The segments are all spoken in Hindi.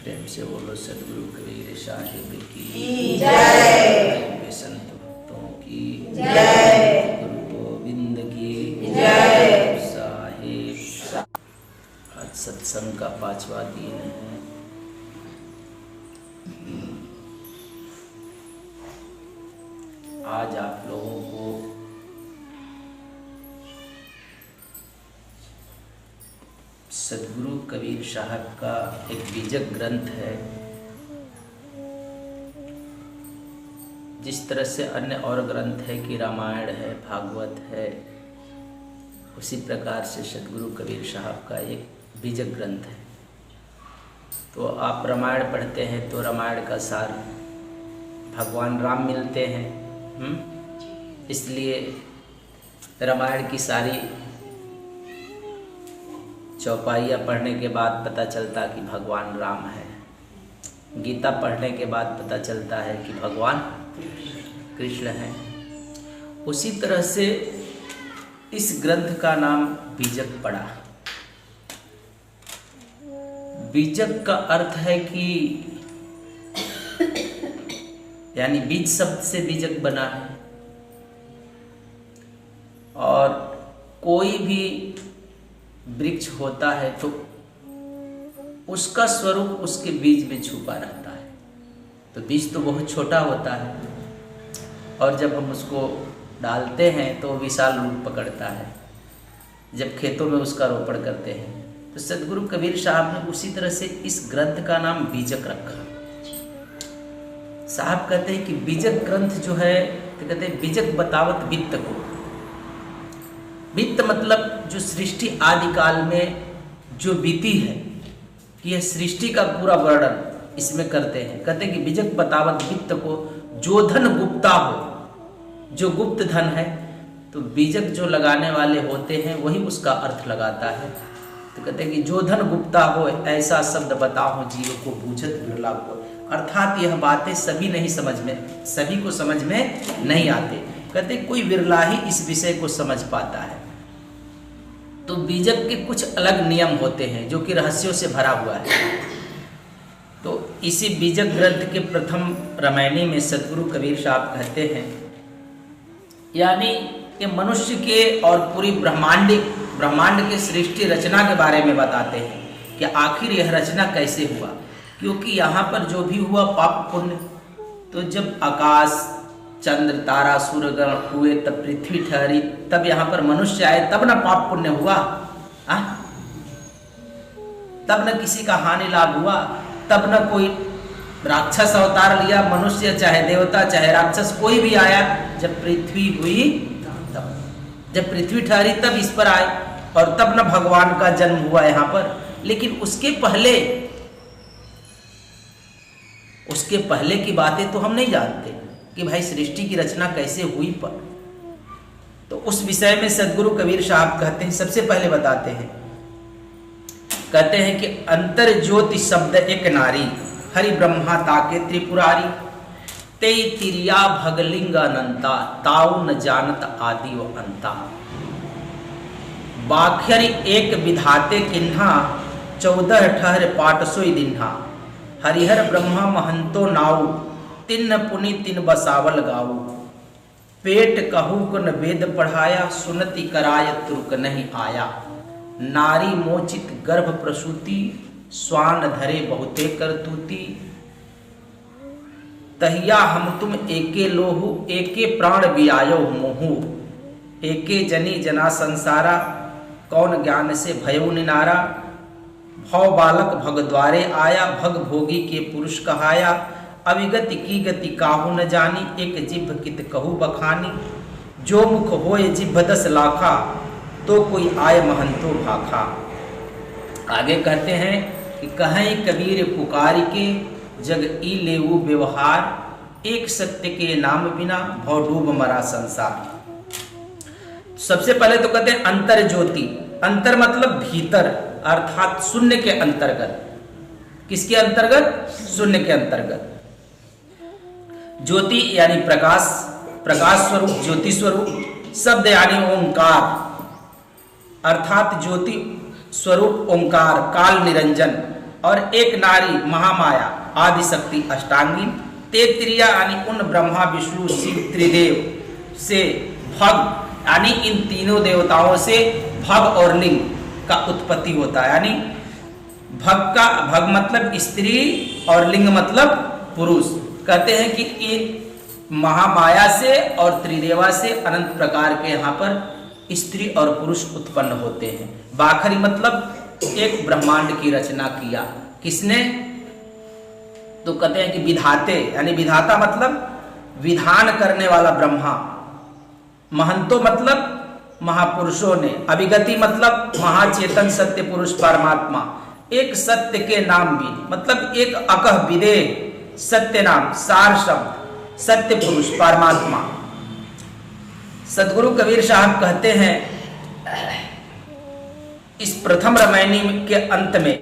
प्रेम से बोलो सदगुरु कबीर साहिब की जय। संत भक्तों की जय। गुरु गोविंद की जय। साहिब। आज सत्संग का 5वां दिन है। आज आप लोगों को सदगुरु कबीर साहब का एक बीजक ग्रंथ है। जिस तरह से अन्य और ग्रंथ है कि रामायण है, भागवत है, उसी प्रकार से सदगुरु कबीर साहब का एक बीजक ग्रंथ है। तो आप रामायण पढ़ते हैं तो रामायण का सार भगवान राम मिलते हैं। इसलिए रामायण की सारी चौपाइयाँ पढ़ने के बाद पता चलता कि भगवान राम है। गीता पढ़ने के बाद पता चलता है कि भगवान कृष्ण है। उसी तरह से इस ग्रंथ का नाम बीजक पड़ा। बीजक का अर्थ है कि यानी बीज शब्द से बीजक बना है। और कोई भी वृक्ष होता है तो उसका स्वरूप उसके बीज में छुपा रहता है। तो बीज तो बहुत छोटा होता है और जब हम उसको डालते हैं तो विशाल रूप पकड़ता है जब खेतों में उसका रोपण करते हैं। तो सदगुरु कबीर साहब ने उसी तरह से इस ग्रंथ का नाम बीजक रखा। साहब कहते हैं कि बीजक ग्रंथ जो है, तो कहते हैं बीजक बतावत वित्त को। वित्त मतलब जो सृष्टि आदि काल में जो बीती है कि यह सृष्टि का पूरा वर्णन इसमें करते हैं। कहते हैं कि बीजक बतावत वित्त को, जो धन गुप्ता हो, जो गुप्त धन है, तो बीजक जो लगाने वाले होते हैं वही उसका अर्थ लगाता है। तो कहते हैं कि जो धन गुप्ता हो ऐसा शब्द बताओ जीव को बूझत बिरला को। अर्थात यह बातें सभी को समझ में नहीं आते। कहते कोई बिरला ही इस विषय को समझ पाता है। तो बीजक के कुछ अलग नियम होते हैं जो कि रहस्यों से भरा हुआ है। तो इसी बीजक ग्रंथ के प्रथम रामायणी में सदगुरु कबीर साहब कहते हैं, यानी ये मनुष्य के और पूरी ब्रह्मांड के सृष्टि रचना के बारे में बताते हैं कि आखिर यह रचना कैसे हुआ। क्योंकि यहाँ पर जो भी हुआ पाप पुण्य, तो जब आकाश चंद्र तारा सूर्यगण हुए, तब पृथ्वी ठहरी, तब यहाँ पर मनुष्य आए, तब न पाप पुण्य हुआ, तब न किसी का हानि लाभ हुआ, तब न कोई राक्षस अवतार लिया, मनुष्य चाहे देवता चाहे राक्षस कोई भी आया। जब पृथ्वी हुई, तब जब पृथ्वी ठहरी तब इस पर आए, और तब न भगवान का जन्म हुआ यहाँ पर। लेकिन उसके पहले की बातें तो हम नहीं जानते कि भाई सृष्टि की रचना कैसे हुई पर। तो उस विषय में सदगुरु कबीर साहब कहते हैं, सबसे पहले बताते हैं, कहते हैं कि अंतर ज्योति शब्द एक नारी, हरि ब्रह्मा ताके त्रिपुरारी, तेई तिरिया भगलिंग अनंता, ताऊ न जानत आदि व अंता। बाख्यरि एक विधाते किन्हा, 14 ठहर पाटसोई दिन्हा, हरिहर ब्रह्मा महंतो नाऊ, तिन्न पुनि तिन बसावल गाऊ। पेट कहू कुन वेद पढ़ाया, सुनति कराय तुर्क नहीं आया। नारी मोचित गर्भ प्रसूति, स्वान धरे बहुते करतूती। तहिया हम तुम एके लोहु, एके प्राण बियायो मोहू। एके जनी जना संसारा, कौन ज्ञान से भयो निनारा। भव बालक भग द्वारे आया, भग भोगी के पुरुष कहाया। अविगति की गति काहू न जानी, एक जिभ कित कहू बखानी। जो मुख होए जिभ 10 लाखा, तो कोई आय महंतो भाखा। आगे कहते हैं कि कहें कबीर पुकारी के, जग ई लेऊ व्यवहार। एक सत्य के नाम बिना, भव डूब मरा संसार। सबसे पहले तो कहते हैं अंतर ज्योति। अंतर मतलब भीतर, अर्थात शून्य के अंतर्गत। किसके अंतर्गत? शून्य के अंतर्गत। ज्योति यानी प्रकाश, प्रकाश स्वरूप, ज्योति स्वरूप। शब्द यानी ओंकार, अर्थात ज्योति स्वरूप ओंकार, काल निरंजन। और एक नारी महामाया आदि शक्ति अष्टांगी, ते त्रिया यानी उन ब्रह्मा विष्णु शिव त्रिदेव से भग यानी इन तीनों देवताओं से भग और लिंग का उत्पत्ति होता है। यानी भग मतलब स्त्री और लिंग मतलब पुरुष। कहते हैं कि इन महामाया से और त्रिदेवा से अनंत प्रकार के यहाँ पर स्त्री और पुरुष उत्पन्न होते हैं। बाखरी मतलब एक ब्रह्मांड की रचना किया किसने? तो कहते हैं कि विधाते यानी विधाता मतलब विधान करने वाला ब्रह्मा, महंतो मतलब महापुरुषों ने, अभिगति मतलब महाचेतन सत्य पुरुष परमात्मा, एक सत्य के नाम भी मतलब एक अकह विदेह सत्य नाम, सार शब्द सत्य पुरुष परमात्मा। सदगुरु कबीर साहब कहते हैं इस प्रथम रामायणी के अंत में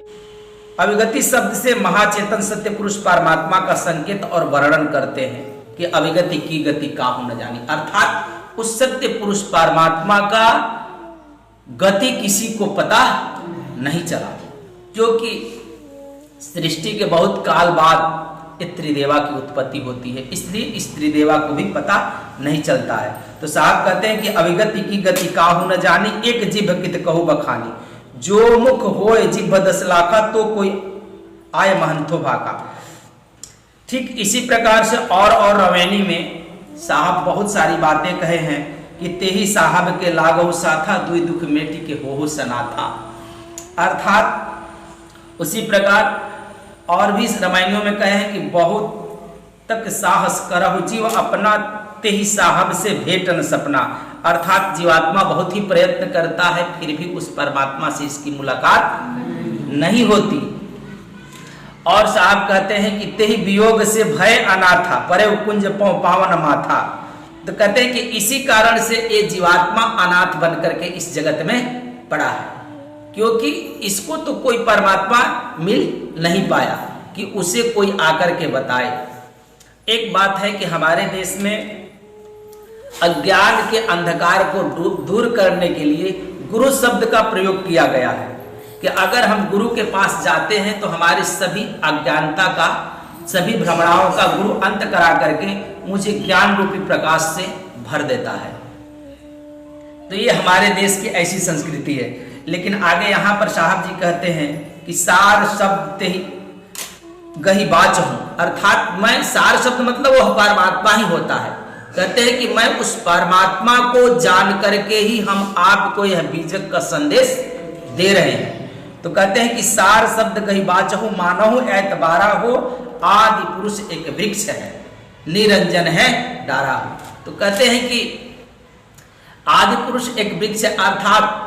अभिगति शब्द से महाचेतन सत्य पुरुष परमात्मा का संकेत और वर्णन करते हैं कि अभिगति की गति काहू न जानी, अर्थात उस सत्य पुरुष परमात्मा का गति किसी को पता नहीं चला, क्योंकि सृष्टि के बहुत काल बाद त्रिदेवा की उत्पत्ति होती है, इसलिए इस त्रिदेवा को भी पता नहीं चलता है। तो साहब कहते हैं कि अभिगति की गति काहू न जानी, एक जिभ कित कहू बखानी, जो मुख होए जिभ 10 लाखा तो कोई आय महंतो भाका। ठीक इसी प्रकार से और रवैनी में साहब बहुत सारी बातें कहे हैं कि तेही साहब के लागो साथा दुई दुख मेटी के हो सनाथा, अर्थात उसी प्रकार और भी रामायणों में कहे हैं कि बहुत तक साहस करहु जीव अपना तेही साहब से भेटन सपना, अर्थात जीवात्मा बहुत ही प्रयत्न करता है फिर भी उस परमात्मा से इसकी मुलाकात नहीं होती। और साहब कहते हैं कि तेही वियोग से भय अनाथा परे कुंज पावन माथा, तो कहते हैं कि इसी कारण से ये जीवात्मा अनाथ बन करके इस जगत में पड़ा है, क्योंकि इसको तो कोई परमात्मा मिल नहीं पाया कि उसे कोई आकर के बताए। एक बात है कि हमारे देश में अज्ञान के अंधकार को दूर करने के लिए गुरु शब्द का प्रयोग किया गया है कि अगर हम गुरु के पास जाते हैं तो हमारे सभी अज्ञानता का, सभी भ्रमणाओं का गुरु अंत करा करके मुझे ज्ञान रूपी प्रकाश से भर देता है। तो ये हमारे देश की ऐसी संस्कृति है। लेकिन आगे यहाँ पर साहब जी कहते हैं कि सार शब्द ही गही बाच हूं, अर्थात मैं सार शब्द मतलब वह परमात्मा ही होता है। कहते हैं कि मैं उस परमात्मा को जान करके ही हम आपको यह बीजक का संदेश दे रहे हैं। तो कहते हैं कि सार शब्द गही बाच हूं, मानहु एतबारा हो, आदि पुरुष एक वृक्ष है, निरंजन है डारा। तो कहते हैं कि आदि पुरुष एक वृक्ष है, अर्थात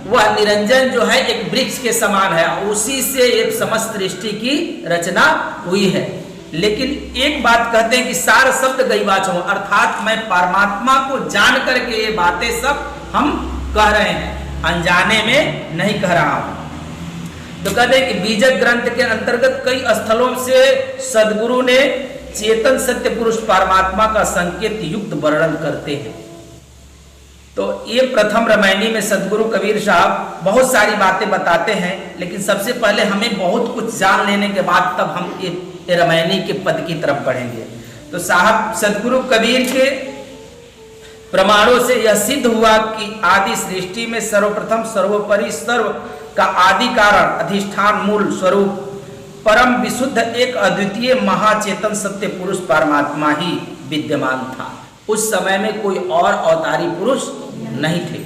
वह निरंजन जो है एक वृक्ष के समान है, उसी से एक समस्त सृष्टि की रचना हुई है। लेकिन एक बात कहते हैं कि सार शब्द गई बात हूं, अर्थात मैं परमात्मा को जान करके ये बातें सब हम कह रहे हैं, अनजाने में नहीं कह रहा हूं। तो कहते हैं कि बीजक ग्रंथ के अंतर्गत कई स्थलों से सदगुरु ने चेतन सत्य पुरुष परमात्मा का संकेत युक्त वर्णन करते हैं। तो ये प्रथम रामायणी में सदगुरु कबीर साहब बहुत सारी बातें बताते हैं, लेकिन सबसे पहले हमें बहुत कुछ जान लेने के बाद तब हम ये रामायणी के पद की तरफ बढ़ेंगे। तो साहब सदगुरु कबीर के प्रमाणों से यह सिद्ध हुआ कि आदि सृष्टि में सर्वप्रथम सर्वोपरि सर्व का आदि कारण अधिष्ठान मूल स्वरूप परम विशुद्ध एक अद्वितीय महाचेतन सत्य पुरुष परमात्मा ही विद्यमान था। उस समय में कोई और अवतारी पुरुष नहीं थे,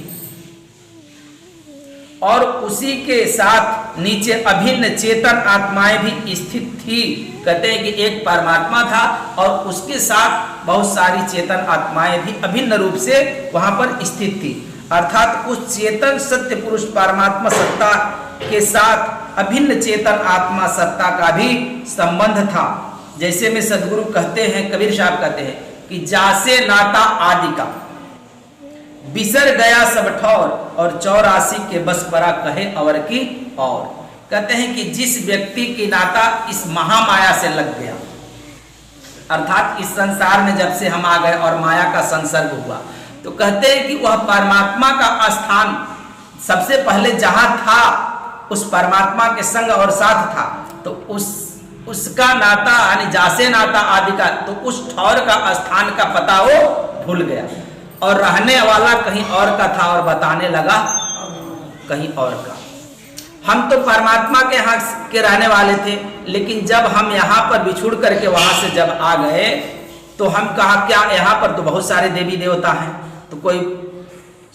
और उसी के साथ नीचे अभिन्न चेतन आत्माएं भी स्थित थी। कहते हैं कि एक परमात्मा था और उसके साथ बहुत सारी चेतन आत्माएं भी अभिन्न रूप से वहां पर स्थित थी, अर्थात उस चेतन सत्य पुरुष परमात्मा सत्ता के साथ अभिन्न चेतन आत्मा सत्ता का भी संबंध था। जैसे में सदगुरु कहते हैं, कबीर साहब कहते हैं कि जासे नाता आदि का बिसर गया सब ठौर, और 84 के बस परा कहे अवर की और। कहते हैं कि जिस व्यक्ति की नाता इस महामाया से लग गया, अर्थात इस संसार में जब से हम आ गए और माया का संसर्ग हुआ, तो कहते हैं कि वह परमात्मा का स्थान सबसे पहले जहां था उस परमात्मा के संग और साथ था, तो उसका नाता यानी जासे नाता आदि का, तो उस ठौर का स्थान का पता वो भूल गया और रहने वाला कहीं और का था और बताने लगा कहीं और का। हम तो परमात्मा के यहाँ के रहने वाले थे, लेकिन जब हम यहाँ पर बिछुड़ करके वहां से जब आ गए तो हम कहा क्या यहाँ पर तो बहुत सारे देवी देवता हैं, तो कोई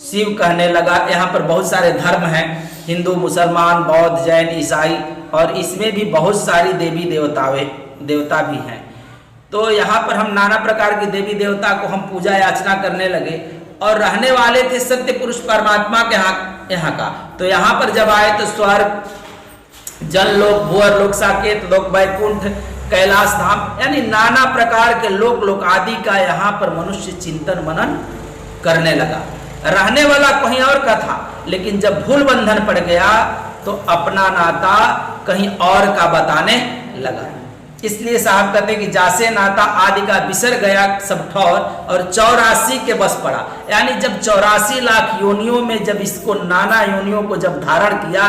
शिव कहने लगा, यहाँ पर बहुत सारे धर्म हैं, हिंदू मुसलमान बौद्ध जैन ईसाई, और इसमें भी बहुत सारी देवी देवता भी हैं। तो यहाँ पर हम नाना प्रकार की देवी देवता को हम पूजा याचना करने लगे और रहने वाले थे सत्य पुरुष परमात्मा के यहाँ का। तो यहाँ पर जब आए तो स्वर्ग जल लोक भूअर लोक साकेत लोक वैकुंठ कैलाश धाम यानी नाना प्रकार के लोक आदि का यहाँ पर मनुष्य चिंतन मनन करने लगा। रहने वाला कहीं और का था, लेकिन जब भूल बंधन पड़ गया तो अपना नाता कहीं और का बताने लगा। इसलिए साहब कहते हैं कि जासे नाता आदि का बिसर गया सब ठौर और 84 के बस पड़ा। यानी जब 84 लाख योनियों में जब इसको नाना योनियों को जब धारण किया,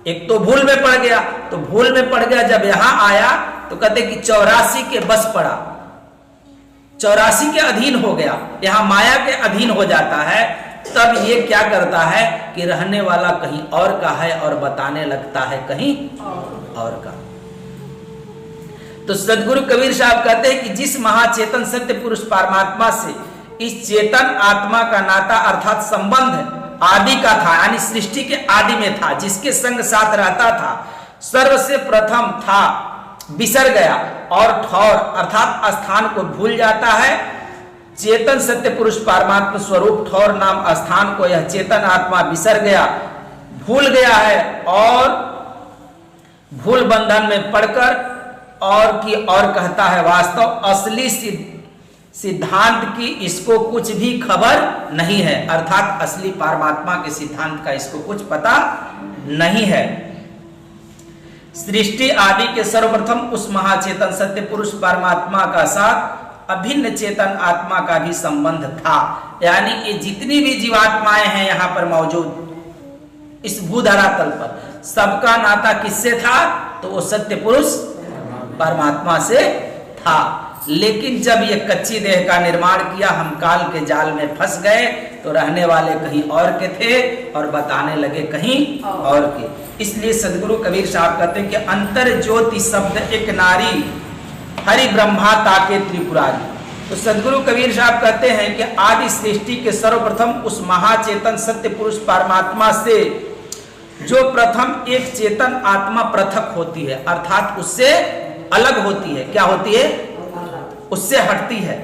एक तो भूल में पड़ गया, तो भूल में पड़ गया, जब यहां आया तो कहते कि 84 के बस पड़ा, 84 के अधीन हो गया, यहां माया के अधीन हो जाता है। तब ये क्या करता है कि रहने वाला कहीं और का है और बताने लगता है कहीं और का। तो सदगुरु कबीर साहब कहते हैं कि जिस महाचेतन सत्य पुरुष परमात्मा से इस चेतन आत्मा का नाता अर्थात संबंध आदि का था, यानी सृष्टि के आदि में था, जिसके संग साथ रहता था, सर्व से प्रथम था, बिसर गया और ठौर अर्थात स्थान को भूल जाता है। चेतन सत्य पुरुष परमात्मा स्वरूप ठौर नाम स्थान को यह चेतन आत्मा बिसर गया, भूल गया है और भूल बंधन में पड़कर और कहता है वास्तव असली सिद्धांत की इसको कुछ भी खबर नहीं है, अर्थात असली परमात्मा के सिद्धांत का इसको कुछ पता नहीं है। सृष्टि आदि के सर्वप्रथम उस महाचेतन सत्य पुरुष परमात्मा का साथ अभिन्न चेतन आत्मा का भी संबंध था। यानी ये जितनी भी जीवात्माएं हैं यहाँ पर मौजूद इस भूधरातल पर, सबका नाता किससे था? तो वो सत्य पुरुष परमात्मा से था। लेकिन जब ये कच्ची देह का निर्माण किया, हम काल के जाल में फंस गए, तो रहने वाले कहीं और के थे और बताने लगे कहीं और के। इसलिए सदगुरु कबीर साहब कहते हैं कि अंतर ज्योति शब्द एक नारी हरि ब्रह्मा ताके त्रिपुरारी। तो सदगुरु कबीर साहब कहते हैं कि आदि सृष्टि के सर्वप्रथम उस महाचेतन सत्य पुरुष परमात्मा से जो प्रथम एक चेतन आत्मा पृथक होती है, अर्थात उससे अलग होती है। क्या होती है? उससे हटती है।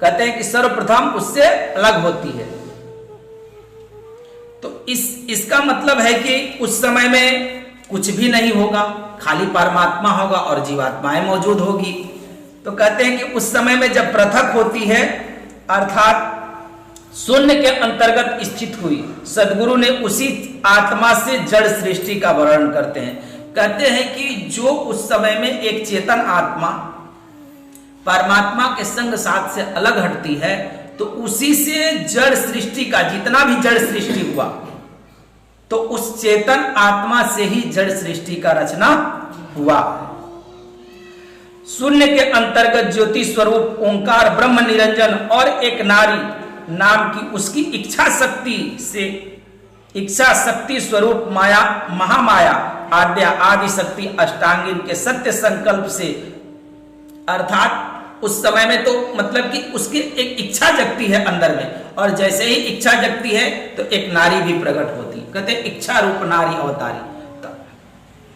कहते हैं कि सर्वप्रथम उससे अलग होती है। तो इसका मतलब है कि उस समय में कुछ भी नहीं होगा, खाली परमात्मा होगा और जीवात्माएं मौजूद होगी। तो कहते हैं कि उस समय में जब पृथक होती है अर्थात शून्य के अंतर्गत स्थित हुई, सदगुरु ने उसी आत्मा से जड़ सृष्टि का वर्णन करते हैं। कहते हैं कि जो उस समय में एक चेतन आत्मा परमात्मा के संग साथ से अलग हटती है, तो उसी से जड़ सृष्टि का जितना भी जड़ सृष्टि हुआ, तो उस चेतन आत्मा से ही जड़ सृष्टि का रचना हुआ। शून्य के अंतर्गत ज्योति स्वरूप ओंकार ब्रह्म निरंजन और एक नारी नाम की उसकी इच्छा शक्ति स्वरूप माया महामाया आद्या आदि शक्ति अष्टांगिन के सत्य संकल्प से, अर्थात उस समय में तो मतलब कि उसकी एक इच्छा जगती है अंदर में, और जैसे ही इच्छा जगती है तो एक नारी भी प्रकट होती। कहते हैं इच्छा रूप नारी अवतारी।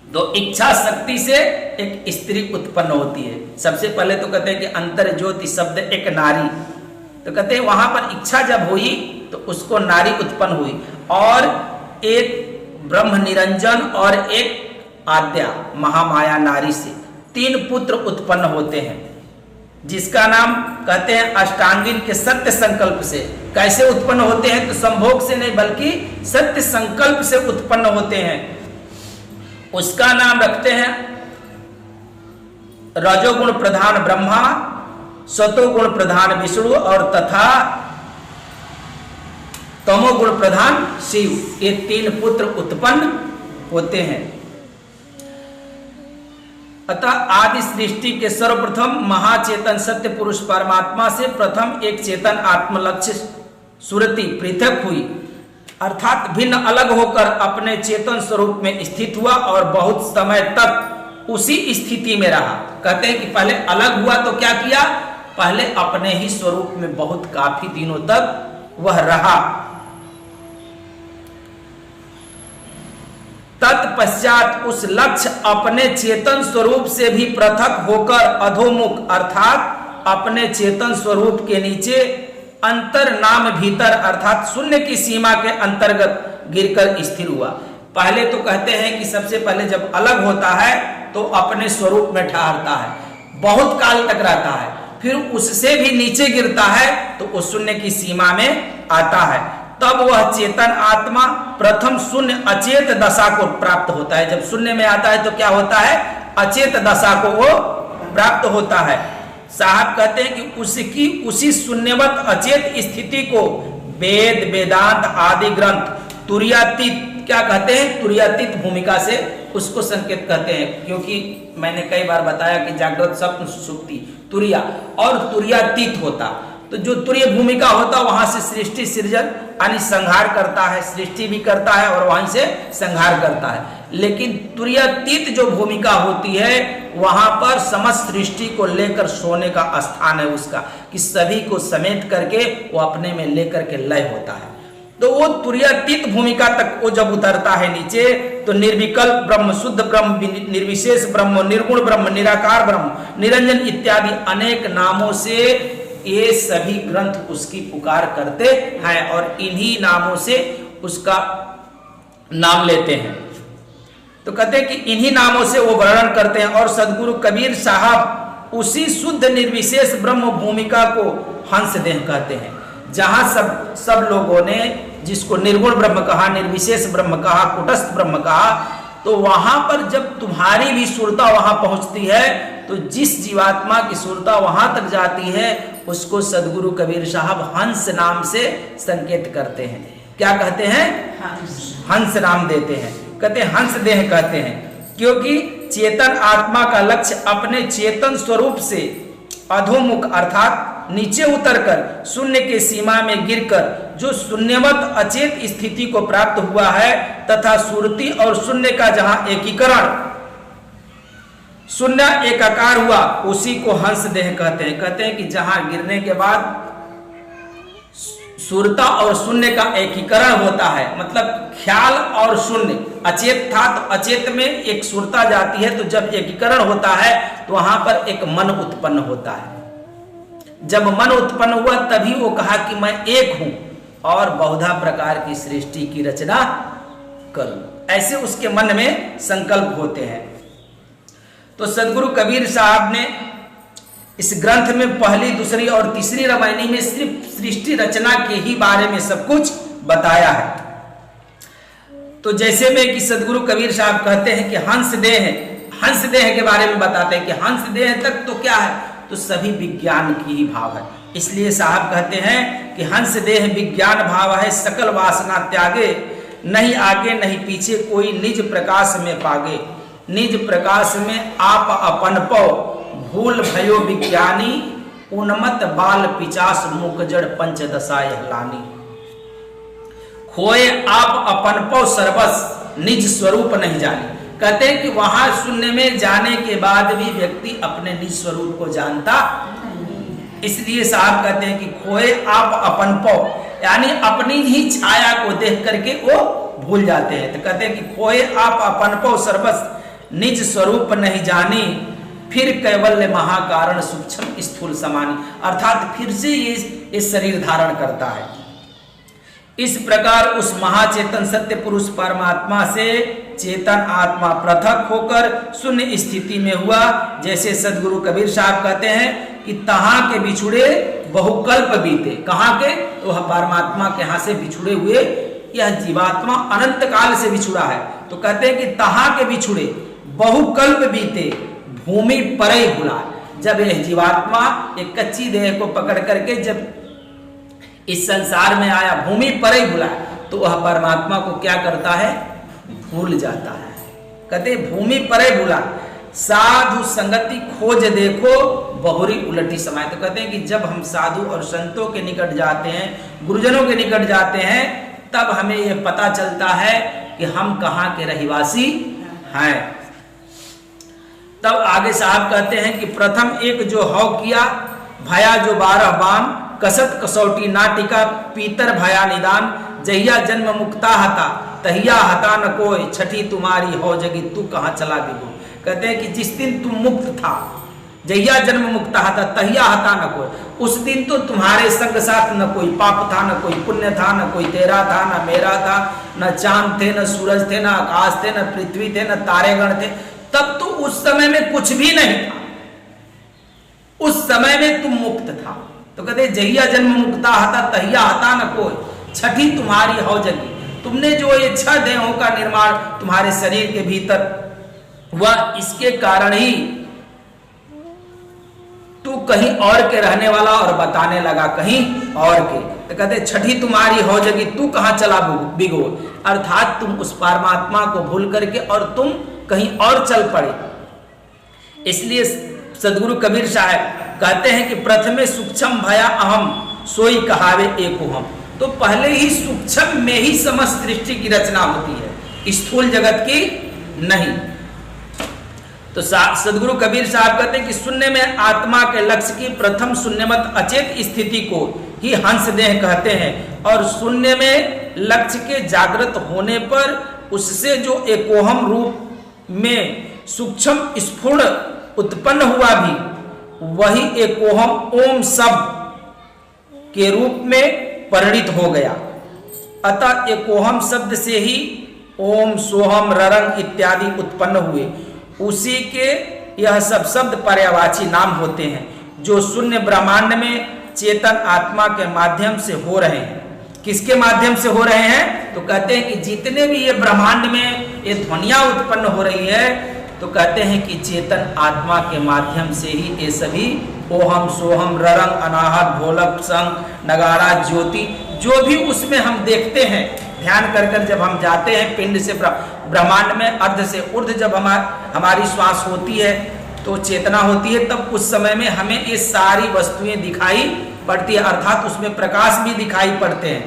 तो इच्छा शक्ति से एक स्त्री उत्पन्न होती है। सबसे पहले तो कहते हैं कि अंतर ज्योति शब्द एक नारी, तो कहते हैं वहां पर इच्छा जब हुई तो उसको नारी उत्पन्न हुई, और एक ब्रह्म निरंजन और एक आद्या महामाया नारी से 3 पुत्र उत्पन्न होते हैं, जिसका नाम कहते हैं अष्टांगिन के सत्य संकल्प से। कैसे उत्पन्न होते हैं? तो संभोग से नहीं बल्कि सत्य संकल्प से उत्पन्न होते हैं। उसका नाम रखते हैं रजोगुण प्रधान ब्रह्मा, सतोगुण प्रधान विष्णु और तथा तमोगुण प्रधान शिव, ये 3 पुत्र उत्पन्न होते हैं। अतः आदि सृष्टि के सर्वप्रथम महाचेतन सत्य पुरुष परमात्मा से प्रथम एक चेतन आत्मलक्ष्य सुरति पृथक हुई, अर्थात भिन्न अलग होकर अपने चेतन स्वरूप में स्थित हुआ और बहुत समय तक उसी स्थिति में रहा। कहते हैं कि पहले अलग हुआ तो क्या किया, पहले अपने ही स्वरूप में बहुत काफी दिनों तक वह रहा। तत्पश्चात उस लक्ष्य अपने चेतन स्वरूप से भी पृथक होकर अधोमुख अर्थात अपने चेतन स्वरूप के नीचे अंतर नाम भीतर अर्थात शून्य की सीमा के अंतर्गत गिरकर स्थिर हुआ। पहले तो कहते हैं कि सबसे पहले जब अलग होता है तो अपने स्वरूप में ठहरता है, बहुत काल तक रहता है, फिर उससे भी नीचे गिरता है तो उस शून्य की सीमा में आता है। तब वह चेतन आत्मा प्रथम शून्य अचेत दशा को प्राप्त होता है। जब शून्य में आता है तो क्या होता है, अचेत दशा को वो प्राप्त होता है। साहब कहते हैं कि उसकी उसी शून्यवत अचेत स्थिति को वेद वेदांत आदि ग्रंथ तुर्यातीत क्या कहते हैं, तुर्यातीत भूमिका से उसको संकेत कहते हैं। क्योंकि मैंने कई बार बताया कि जागृत स्वप्न सुषुप्ति तुर्या और तुर्यातीत होता, तो जो तुर्य भूमिका होता वहां से सृष्टि सृजन यानी संहार करता है, सृष्टि भी करता है और वहीं से संहार करता है। लेकिन तुर्यातीत जो भूमिका होती है वहां पर समस्त सृष्टि को लेकर सोने का स्थान है उसका, कि सभी को समेट करके वो अपने में लेकर के लय होता है। तो वो तुर्यातीत भूमिका तक वो जब उतरता है नीचे तो निर्विकल्प ब्रह्म, शुद्ध ब्रह्म, निर्विशेष ब्रह्म, निर्गुण ब्रह्म, निराकार ब्रह्म, निरंजन इत्यादि अनेक नामों से ये सभी ग्रंथ उसकी पुकार करते हैं और इन्हीं नामों से उसका नाम लेते हैं। तो कहते हैं कि इन्हीं नामों से वो वर्णन करते हैं। और सदगुरु कबीर साहब उसी शुद्ध निर्विशेष ब्रह्म भूमिका को हंस देह कहते हैं। जहां सब लोगों ने जिसको निर्गुण ब्रह्म कहा, निर्विशेष ब्रह्म कहा, कुटस्थ ब्रह्म कहा, तो वहां पर जब तुम्हारी भी सुरता वहां पहुंचती है तो जिस जीवात्मा की सुरता वहां तक जाती है उसको सदगुरु कबीर साहब हंस नाम से संकेत करते हैं। क्या कहते हैं, हंस नाम देते हैं। कहते हैं हंस देह कहते हैं क्योंकि चेतन आत्मा का लक्ष्य अपने चेतन स्वरूप से अधोमुख अर्थात नीचे उतरकर शून्य के सीमा में गिरकर जो शून्यवत अचेत स्थिति को प्राप्त हुआ है तथा सुरति और शून्य का जहां एकीकरण शून्य एकाकार हुआ उसी को हंस देह कहते हैं। कहते हैं कि जहां गिरने के बाद सुरता और शून्य का एकीकरण होता है, मतलब ख्याल और शून्य अचेत था तो अचेत में एक सुरता जाती है, तो जब एकीकरण होता है तो वहां पर एक मन उत्पन्न होता है। जब मन उत्पन्न हुआ तभी वो कहा कि मैं एक हूं और बहुधा प्रकार की सृष्टि की रचना करूं, ऐसे उसके मन में संकल्प होते हैं। तो सदगुरु कबीर साहब ने इस ग्रंथ में पहली, दूसरी और तीसरी रामायणी में सिर्फ सृष्टि रचना के ही बारे में सब कुछ बताया है। तो जैसे में कि सदगुरु कबीर साहब कहते हैं कि हंस देह के बारे में बताते हैं कि हंस देह तक तो क्या है, तो सभी विज्ञान की ही भाव है। इसलिए साहब कहते हैं कि हंस देह विज्ञान भाव है, सकल वासना त्यागे, नहीं आगे नहीं पीछे कोई निज प्रकाश में पागे, निज प्रकाश में आप अपन पौ, भूल भयो विज्ञानी, उन्मत बाल पिचास मुकजड़ पंचदशा यहलानी। खोए आप अपन पौ सर्वस, निज स्वरूप नहीं जानी। कहते हैं कि वहां शून्य में जाने के बाद भी व्यक्ति अपने निज स्वरूप को जानता, इसलिए साहब कहते हैं कि खोए आप अपन पौ, यानी अपनी ही छाया को देख करके वो भूल जाते हैं। तो कहते हैं कि खोए आप अपन पौ सर्वस, निज स्वरूप नहीं जानी, फिर कैवल्य महाकारण सूक्ष्म स्थूल समानी, अर्थात फिर से ये शरीर धारण करता है। इस प्रकार उस महाचेतन सत्य पुरुष परमात्मा से चेतन आत्मा पृथक होकर शून्य स्थिति में हुआ। जैसे सदगुरु कबीर साहब कहते हैं कि तहां के बिछुड़े बहुकल्प बीते। कहां के, तो परमात्मा के यहां से बिछुड़े हुए यह जीवात्मा अनंत काल से बिछुड़ा है। तो कहते हैं कि तहां के बिछुड़े बहुकल्प बीते, भूमि पर ही भुला। जब यह जीवात्मा एक कच्ची देह को पकड़ करके जब इस संसार में आया, भूमि पर ही भुला, तो वह परमात्मा को क्या करता है? भूल जाता है। कहते भूमि पर ही भुला, साधु संगति खोज देखो, बहुरी उलटी समाये। तो कहते हैं कि जब हम साधु और संतों के निकट जाते हैं, गुरुजनों के निकट जाते हैं, तब हमें यह पता चलता है कि हम कहाँ के रहिवासी हैं। तब आगे साहब कहते हैं कि प्रथम एक जो हव किया, भया जो 12 बान, कसत कसौटी नाटिका, पीतर भया निदान, जहिया जन्म मुक्ता हता, तहिया हता न कोई, छठी तुम्हारी हो जगी, तू कहाँ चला बिगो। कहते हैं कि जिस दिन तुम मुक्त था, जहिया जन्म मुक्ता हता, तहिया हता न कोई, उस दिन तो तुम्हारे संग साथ न कोई पाप था, न कोई पुण्य था, न कोई तेरा था, न मेरा था, न चांद थे, न सूरज थे, न आकाश थे, न पृथ्वी थे, न तारेगण थे। तब तो उस समय में कुछ भी नहीं था, उस समय में तुम मुक्त था। तो कहते जहिया जन्म मुक्ता हता, तहिया हता न कोई, छठी तुम्हारी हो जगी। तुमने जो ये 6 देहों का निर्माण तुम्हारे शरीर के भीतर हुआ, इसके कारण ही तू कहीं और के रहने वाला और बताने लगा कहीं और के। तो कहते छठी तुम्हारी हो जगी, तू कहां चला बिगो। अर्थात तुम उस परमात्मा को भूल करके और तुम कहीं और चल पड़े। इसलिए सदगुरु कबीर साहब कहते हैं कि प्रथमे सूक्ष्म भया अहम, सोई कहावे एको हम। तो पहले ही सूक्ष्म में ही समस्त सृष्टि की रचना होती है, स्थूल जगत की नहीं। तो सदगुरु कबीर साहब कहते हैं कि शून्य में आत्मा के लक्ष्य की प्रथम शून्यमत अचेत स्थिति को ही हंस देह कहते हैं, और शून्य में लक्ष्य के जागृत होने पर उससे जो एकोहम रूप में सूक्ष्म स्फुरण उत्पन्न हुआ भी, वही एकोहम ओम शब्द के रूप में परिणित हो गया। अतः एकोहम शब्द से ही ओम, सोहम, ररंग इत्यादि उत्पन्न हुए। उसी के यह सब शब्द पर्यायवाची नाम होते हैं, जो शून्य ब्रह्मांड में चेतन आत्मा के माध्यम से हो रहे हैं। किसके माध्यम से हो रहे हैं? तो कहते हैं कि जितने भी ये ब्रह्मांड में ये ध्वनियां उत्पन्न हो रही है, तो कहते हैं कि चेतन आत्मा के माध्यम से ही ये सभी ओहम, सोहम, ररंग, अनाहत, ढोलक, संग, नगारा, ज्योति, जो भी उसमें हम देखते हैं, ध्यान कर कर जब हम जाते हैं पिंड से ब्रह्मांड में, अर्ध से ऊर्ध्व जब हमारी श्वास होती है तो चेतना होती है, तब उस समय में हमें ये सारी वस्तुएं दिखाई पड़ती है, अर्थात उसमें प्रकाश भी दिखाई पड़ते हैं।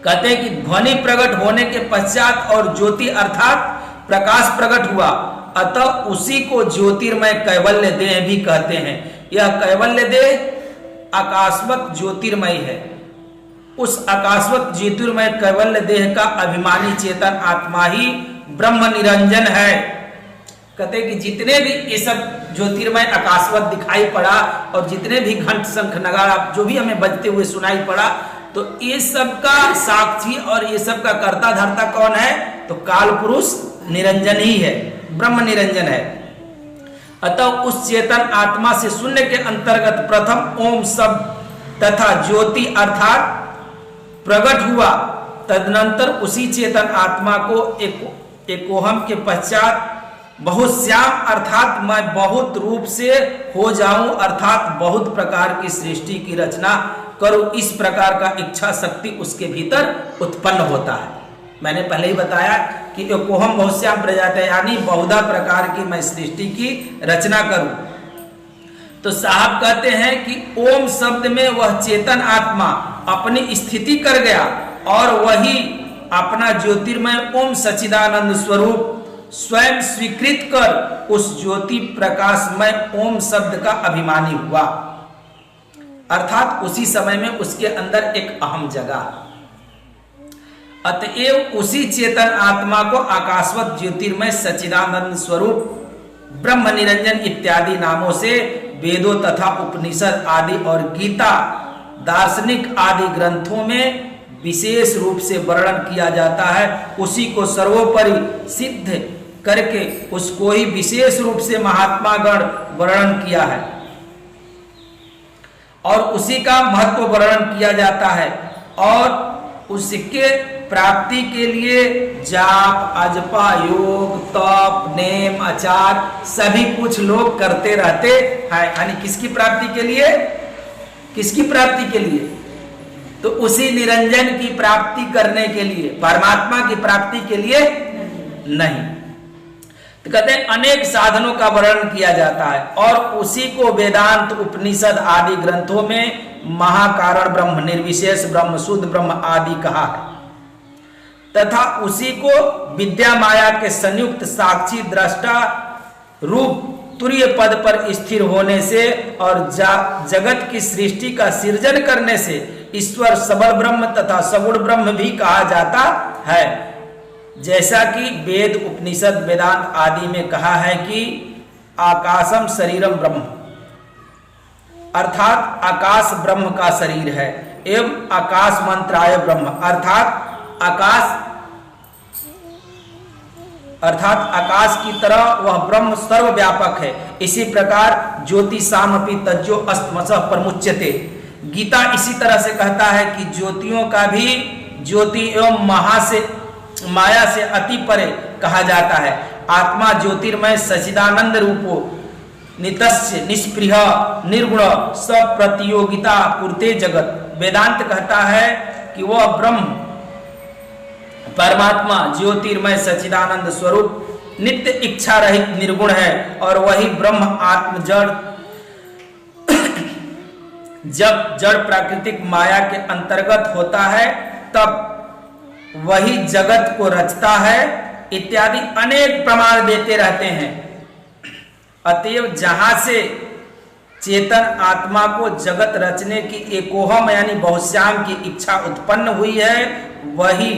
कहते हैं कि ध्वनि प्रकट होने के पश्चात और ज्योति अर्थात प्रकाश प्रकट हुआ, अतः उसी को ज्योतिर्मय कैवल्य देह भी कहते हैं। यह कैवल्य देह आकाशवत ज्योतिर्मय है। उस आकाशवत ज्योतिर्मय कैवल्य देह का अभिमानी चेतन आत्मा ही ब्रह्म निरंजन है। कहते हैं कि जितने भी ये सब ज्योतिर्मय आकाशवत दिखाई पड़ा और जितने भी घंट, शंख, नगाड़ा जो भी हमें बजते हुए सुनाई पड़ा, तो ये सब का साक्षी और ये सब का कर्ता धर्ता कौन है? तो काल पुरुष निरंजन ही है, ब्रह्म निरंजन है। अतः उस चेतन आत्मा से शून्य के अंतर्गत प्रथम ओम शब्द तथा ज्योति अर्थात प्रकट हुआ। तदनंतर उसी चेतन आत्मा को एकोहम के पश्चात बहुश्याम अर्थात मैं बहुत रूप से हो जाऊं, अर्थात बहुत प्रकार की सृष्टि की रचना करूं, इस प्रकार का इच्छा शक्ति उसके भीतर उत्पन्न होता है। मैंने पहले ही बताया कि एकोहम बहुश्याम प्रजाते, यानी बहुधा प्रकार की मैं सृष्टि की रचना करूं। तो साहब कहते हैं कि ओम शब्द में वह चेतन आत्मा अपनी स्थिति कर गया और वही अपना ज्योतिर्मय ओम सच्चिदानंद स्वरूप स्वयं स्वीकृत कर उस ज्योति प्रकाशमय ओम शब्द का अभिमानी हुआ, अर्थात उसी समय में उसके अंदर एक अहम जगह। अतएव उसी चेतन आत्मा को आकाशवत ज्योतिर्मय सच्चिदानंद स्वरूप ब्रह्म निरंजन इत्यादि नामों से वेदों तथा उपनिषद आदि और गीता, दार्शनिक आदि ग्रंथों में विशेष रूप से वर्णन किया जाता है। उसी को सर्वोपरि सिद्ध करके उसको ही विशेष रूप से महात्मा गण वर्णन किया है और उसी का महत्व वर्णन किया जाता है, और उसके प्राप्ति के लिए जाप, अजपा, योग, तप, नेम, आचार सभी कुछ लोग करते रहते हैं। यानी किसकी प्राप्ति के लिए? किसकी प्राप्ति के लिए? तो उसी निरंजन की प्राप्ति करने के लिए, परमात्मा की प्राप्ति के लिए नहीं। तो कहते हैं अनेक साधनों का वर्णन किया जाता है और उसी को वेदांत, उपनिषद आदि ग्रंथों में महाकारण ब्रह्म, निर्विशेष ब्रह्म, शुद्ध ब्रह्म आदि कहा है तथा उसी को विद्या माया के संयुक्त साक्षी दृष्टा रूप तुरीय पद पर स्थिर होने से और जगत की सृष्टि का सृजन करने से ईश्वर सबल ब्रह्म तथा सगुण ब्रह्म भी कहा जाता है। जैसा कि वेद, उपनिषद, वेदांत आदि में कहा है कि आकाशम शरीरम ब्रह्म, अर्थात आकाश ब्रह्म का शरीर है, एवं आकाश मंत्राय ब्रह्म, अर्थात आकाश की तरह वह ब्रह्म सर्वव्यापक है। इसी प्रकार ज्योतिषामपि तज्जो अस्तमसः परमुच्यते, गीता इसी तरह से कहता है कि ज्योतियों का भी ज्योति एवं माया से अति परे कहा जाता है। आत्मा ज्योतिर्मय सच्चिदानंद रूपो नितस्य निष्प्रिय निर्गुण सब प्रतियोगिता पूर्ते जगत। वेदांत कहता है कि वह ब्रह्म परमात्मा ज्योतिर्मय सच्चिदानंद स्वरूप नित्य इच्छा रहित निर्गुण है और वही ब्रह्म आत्म जड़ जब जड़ प्राकृतिक माया के अंतर्गत होता है तब वही जगत को रचता है इत्यादि अनेक प्रमाण देते रहते हैं। अतएव जहां से चेतन आत्मा को जगत रचने की एकोहम यानी बहुश्याम की इच्छा उत्पन्न हुई है, वही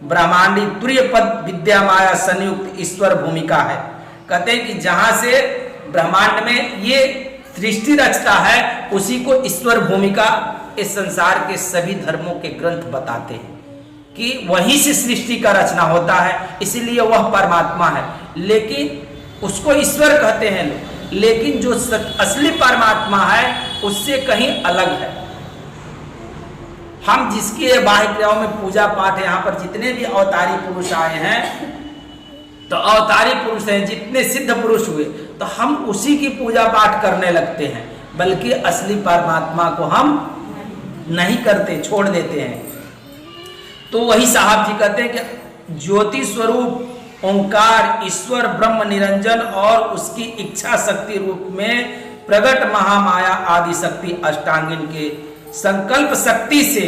ब्रह्मांडी तुरीय पद विद्या माया संयुक्त ईश्वर भूमिका है। कहते हैं कि जहां से ब्रह्मांड में ये सृष्टि रचता है उसी को ईश्वर भूमिका इस संसार के सभी धर्मों के ग्रंथ बताते हैं कि वहीं से सृष्टि का रचना होता है, इसीलिए वह परमात्मा है। लेकिन उसको ईश्वर कहते हैं लोग, लेकिन जो असली परमात्मा है उससे कहीं अलग है। हम जिसकी बाह्य क्रियाओं में पूजा पाठ, यहाँ पर जितने भी अवतारी पुरुष आए हैं तो अवतारी पुरुष हैं, जितने सिद्ध पुरुष हुए तो हम उसी की पूजा पाठ करने लगते हैं, बल्कि असली परमात्मा को हम नहीं करते, छोड़ देते हैं। तो वही साहब जी कहते हैं कि ज्योति स्वरूप ओंकार ईश्वर ब्रह्म निरंजन और उसकी इच्छा शक्ति रूप में प्रगट महामाया आदि शक्ति अष्टांगिन के संकल्प शक्ति से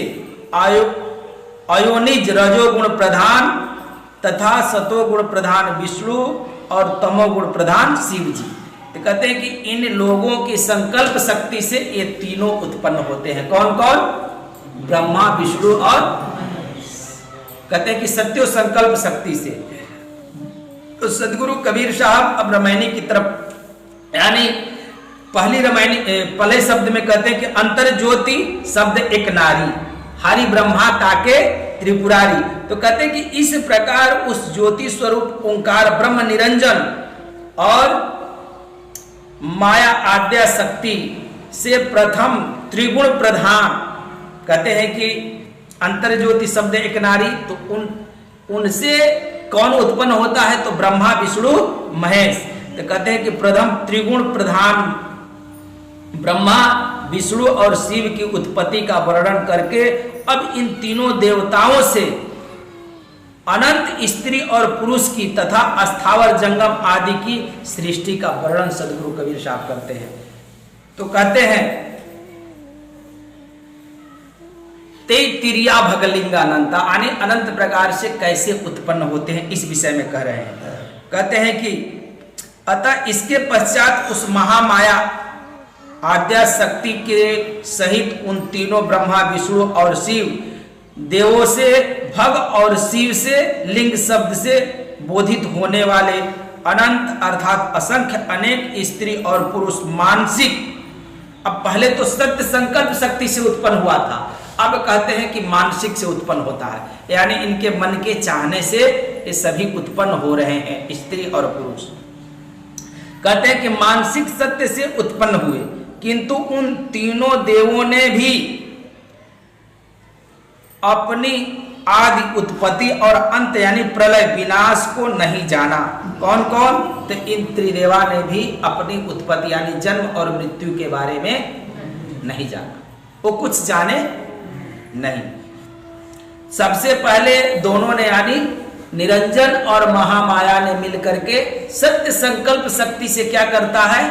अयोनिज रजोगुण प्रधान तथा सतोगुण प्रधान विष्णु और तमोगुण प्रधान शिव जी। तो कहते हैं कि इन लोगों की संकल्प शक्ति से ये तीनों उत्पन्न होते हैं। कौन कौन? ब्रह्मा, विष्णु और कहते हैं कि सत्यो संकल्प शक्ति से। तो सदगुरु कबीर साहब अब रामायणी की तरफ, यानी पहले शब्द में कहते हैं कि अंतर ज्योति शब्द एक नारी, हरि ब्रह्मा ताके त्रिपुरारी। तो कहते हैं कि इस प्रकार उस ज्योति स्वरूप ओंकार ब्रह्म निरंजन और माया आद्या शक्ति से प्रथम त्रिगुण प्रधान, कहते हैं कि अंतर ज्योति शब्द एक नारी, तो उनसे कौन उत्पन्न होता है? तो ब्रह्मा, विष्णु, महेश। तो कहते हैं कि प्रथम त्रिगुण प्रधान ब्रह्मा, विष्णु और शिव की उत्पत्ति का वर्णन करके अब इन तीनों देवताओं से अनंत स्त्री और पुरुष की तथा अस्थावर जंगम आदि की सृष्टि का वर्णन सदगुरु कबीर साहब करते हैं। तो कहते हैं ते तिरिया भगलिंगानंता, यानी अनंत प्रकार से कैसे उत्पन्न होते हैं इस विषय में कह रहे हैं। कहते हैं कि अतः इसके पश्चात उस महामाया आद्या शक्ति के सहित उन तीनों ब्रह्मा, विष्णु और शिव देवों से भग और शिव से लिंग शब्द से बोधित होने वाले अनंत अर्थात असंख्य अनेक स्त्री और पुरुष मानसिक, अब पहले तो सत्य संकल्प शक्ति से उत्पन्न हुआ था, अब कहते हैं कि मानसिक से उत्पन्न होता है, यानी इनके मन के चाहने से ये सभी उत्पन्न हो रहे हैं स्त्री और पुरुष। कहते हैं कि मानसिक सत्य से उत्पन्न हुए, किंतु उन तीनों देवों ने भी अपनी आदि उत्पत्ति और अंत यानी प्रलय विनाश को नहीं जाना। कौन कौन? तो इन त्रिदेवा ने भी अपनी उत्पत्ति यानी जन्म और मृत्यु के बारे में नहीं जाना। वो कुछ जाने नहीं। सबसे पहले दोनों ने यानी निरंजन और महामाया ने मिलकर के सत्य संकल्प शक्ति से क्या करता है,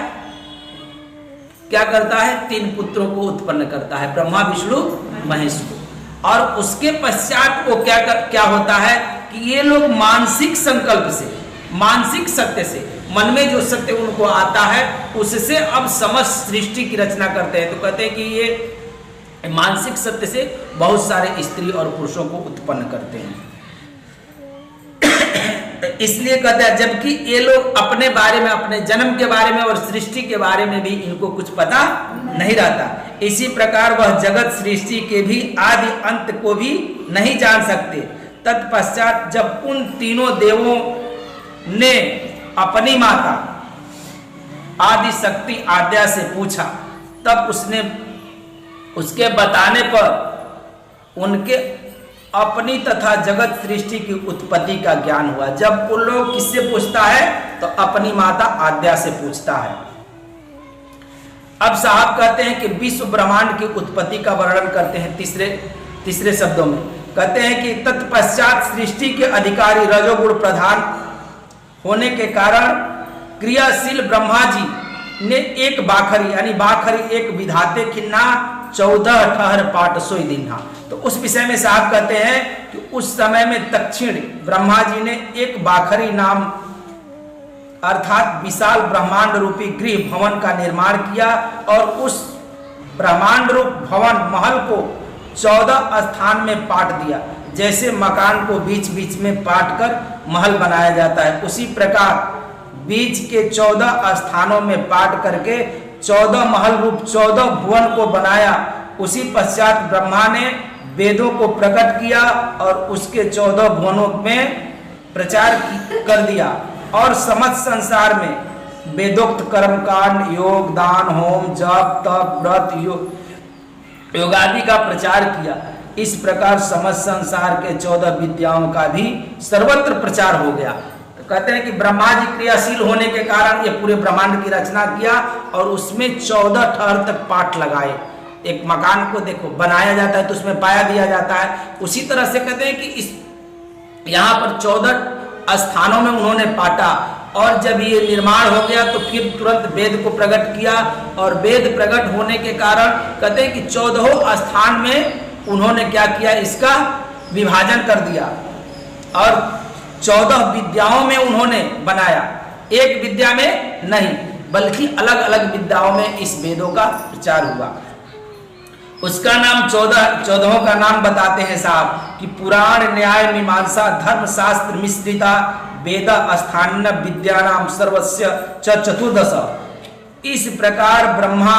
क्या करता है, 3 पुत्रों को उत्पन्न करता है, ब्रह्मा विष्णु महेश को। और उसके पश्चात वो क्या होता है कि ये लोग मानसिक संकल्प से, मानसिक सत्य से, मन में जो सत्य उनको आता है उससे अब समस्त सृष्टि की रचना करते हैं। तो कहते हैं कि ये मानसिक सत्य से बहुत सारे स्त्री और पुरुषों को उत्पन्न करते हैं। इसलिए कहते हैं जबकि ये लोग अपने बारे में, अपने जन्म के बारे में और सृष्टि के बारे में भी इनको कुछ पता नहीं रहता, इसी प्रकार वह जगत सृष्टि के भी आदि अंत को भी नहीं जान सकते। तत्पश्चात जब उन तीनों देवों ने अपनी माता आदि शक्ति आद्या से पूछा, तब उसने उसके बताने पर उनके अपनी तथा जगत सृष्टि की उत्पत्ति का ज्ञान हुआ। जब उन लोग किससे पूछता है तो अपनी माता आद्या से पूछता है। अब साहब कहते हैं कि विश्व ब्रह्मांड की उत्पत्ति का वर्णन करते हैं तीसरे शब्दों में। कहते हैं कि तत्पश्चात सृष्टि के अधिकारी रजोगुण प्रधान होने के कारण क्रियाशील ब्रह्मा जी ने एक बाखरी यानी बाखरी एक विधाते खिन्ना 14 ठहर पाट सोई दिन्हा। तो उस विषय में साहब कहते हैं कि उस समय में दक्षिण ब्रह्मा जी ने एक बाखरी नाम अर्थात विशाल ब्रह्मांड रूपी गृह भवन का निर्माण किया और उस ब्रह्मांड रूप भवन महल को 14 स्थान में पाट दिया। जैसे मकान को बीच बीच में पाट कर महल बनाया जाता है, उसी प्रकार बीच के 14 स्थानों में पाट करके 14 महल रूप 14 भुवन को बनाया। उसी पश्चात ब्रह्मा ने वेदों को प्रकट किया और उसके 14 भुवनों में प्रचार कर दिया और समस्त संसार में वेदोक्त कर्मकांड, योग, दान, होम, जप, तप, व्रत, योगादि का प्रचार किया। इस प्रकार समस्त संसार के 14 विद्याओं का भी सर्वत्र प्रचार हो गया। तो कहते हैं कि ब्रह्मा जी क्रियाशील होने के कारण ये पूरे ब्रह्मांड की रचना किया और उसमें 14 ठहर तक पाठ लगाए। एक मकान को देखो बनाया जाता है तो उसमें पाया दिया जाता है, उसी तरह से कहते हैं कि इस यहाँ पर 14 स्थानों में उन्होंने पाटा और जब ये निर्माण हो गया तो फिर तुरंत वेद को प्रकट किया और वेद प्रकट होने के कारण कहते हैं कि 14 स्थान में उन्होंने क्या किया, इसका विभाजन कर दिया और 14 विद्याओं में उन्होंने बनाया, एक विद्या में नहीं बल्कि अलग अलग विद्याओं में इस वेदों का प्रचार हुआ। उसका नाम 14 का नाम बताते हैं साहब कि पुराण, न्याय, मीमांसा, धर्म शास्त्र मिश्रिता वेद स्थान विद्यानाम सर्वस्य चतुर्दश। इस प्रकार ब्रह्मा,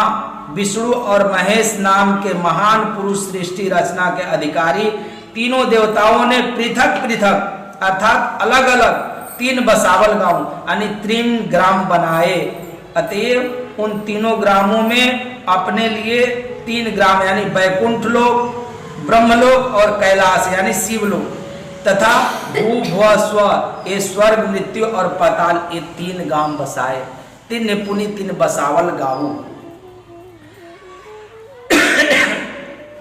विष्णु और महेश नाम के महान पुरुष सृष्टि रचना के अधिकारी तीनों देवताओं ने पृथक पृथक अर्थात अलग अलग 3 बसावल गांव यानी 3 ग्राम बनाए। अतएव उन तीनों ग्रामों में अपने लिए 3 ग्राम यानी वैकुंठ लोक, ब्रह्मलोक और कैलाश यानी शिवलोक तथा भू भुव स्व ये स्वर्ग, मृत्यु और पाताल ये 3 गांव बसाए। 3 निपुणी 3 बसावल गांव।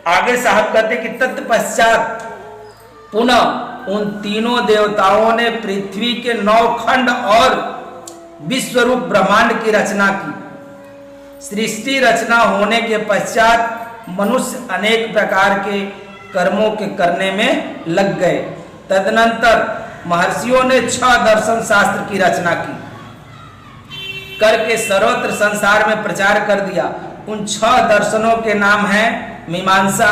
आगे साहब कहते कि तत्पश्चात पुनः उन तीनों देवताओं ने पृथ्वी के 9 खंड और विश्वरूप ब्रह्मांड की रचना की। सृष्टि रचना होने के पश्चात मनुष्य अनेक प्रकार के कर्मों के करने में लग गए। तदनंतर महर्षियों ने 6 दर्शन शास्त्र की रचना की करके सर्वत्र संसार में प्रचार कर दिया। उन 6 दर्शनों के नाम हैं मीमांसा,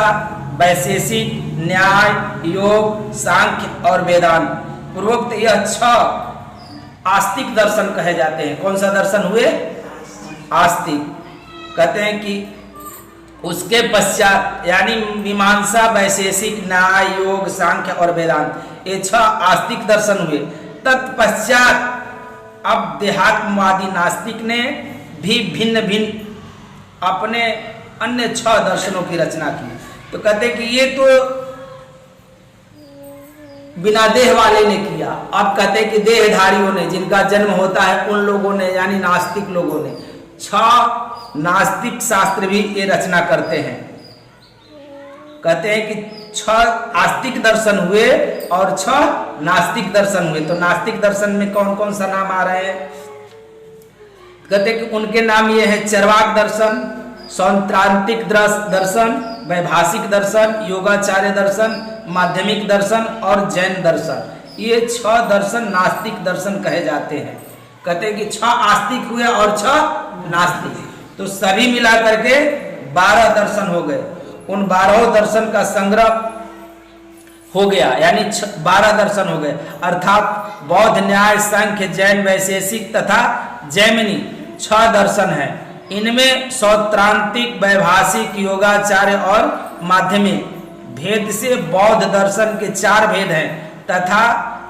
वैशेषिक, न्याय, योग, सांख्य और वेदांत। पूर्वोक्त यह 6 आस्तिक दर्शन कहे जाते हैं। कौन सा दर्शन हुए? आस्तिक। कहते हैं कि उसके पश्चात यानी मीमांसा, वैशेषिक, न्याय, योग, सांख्य और वेदांत ये 6 आस्तिक दर्शन हुए। तत्पश्चात अब देहात्मवादी नास्तिक ने भी भिन्न भिन्न अपने अन्य 6 दर्शनों की रचना की। तो कहते हैं कि ये तो बिना देह वाले ने किया। अब कहते हैं कि देहधारियों ने, जिनका जन्म होता है उन लोगों ने यानी नास्तिक लोगों ने 6 नास्तिक शास्त्र भी ये रचना करते हैं। कहते हैं कि 6 आस्तिक दर्शन हुए और 6 नास्तिक दर्शन हुए। तो नास्तिक दर्शन में कौन कौन सा नाम आ रहे हैं? कहते हैं कि उनके नाम ये है चरवाक दर्शन, सौत्रांतिक दर्शन, वैभाषिक दर्शन, योगाचार्य दर्शन, माध्यमिक दर्शन और जैन दर्शन। ये 6 दर्शन नास्तिक दर्शन कहे जाते हैं। कहते हैं कि 6 आस्तिक हुए और 6 नास्तिक, तो सभी मिलाकर के 12 दर्शन हो गए। उन 12 दर्शन का संग्रह हो गया, यानी 12 दर्शन हो गए, अर्थात बौद्ध, न्याय, सांख्य, जैन, वैशेषिक तथा जैमिनी 6 दर्शन हैं। इनमें सौत्रांतिक, वैभाषिक, योगाचार्य और माध्यमिक भेद से बौद्ध दर्शन के 4 भेद हैं तथा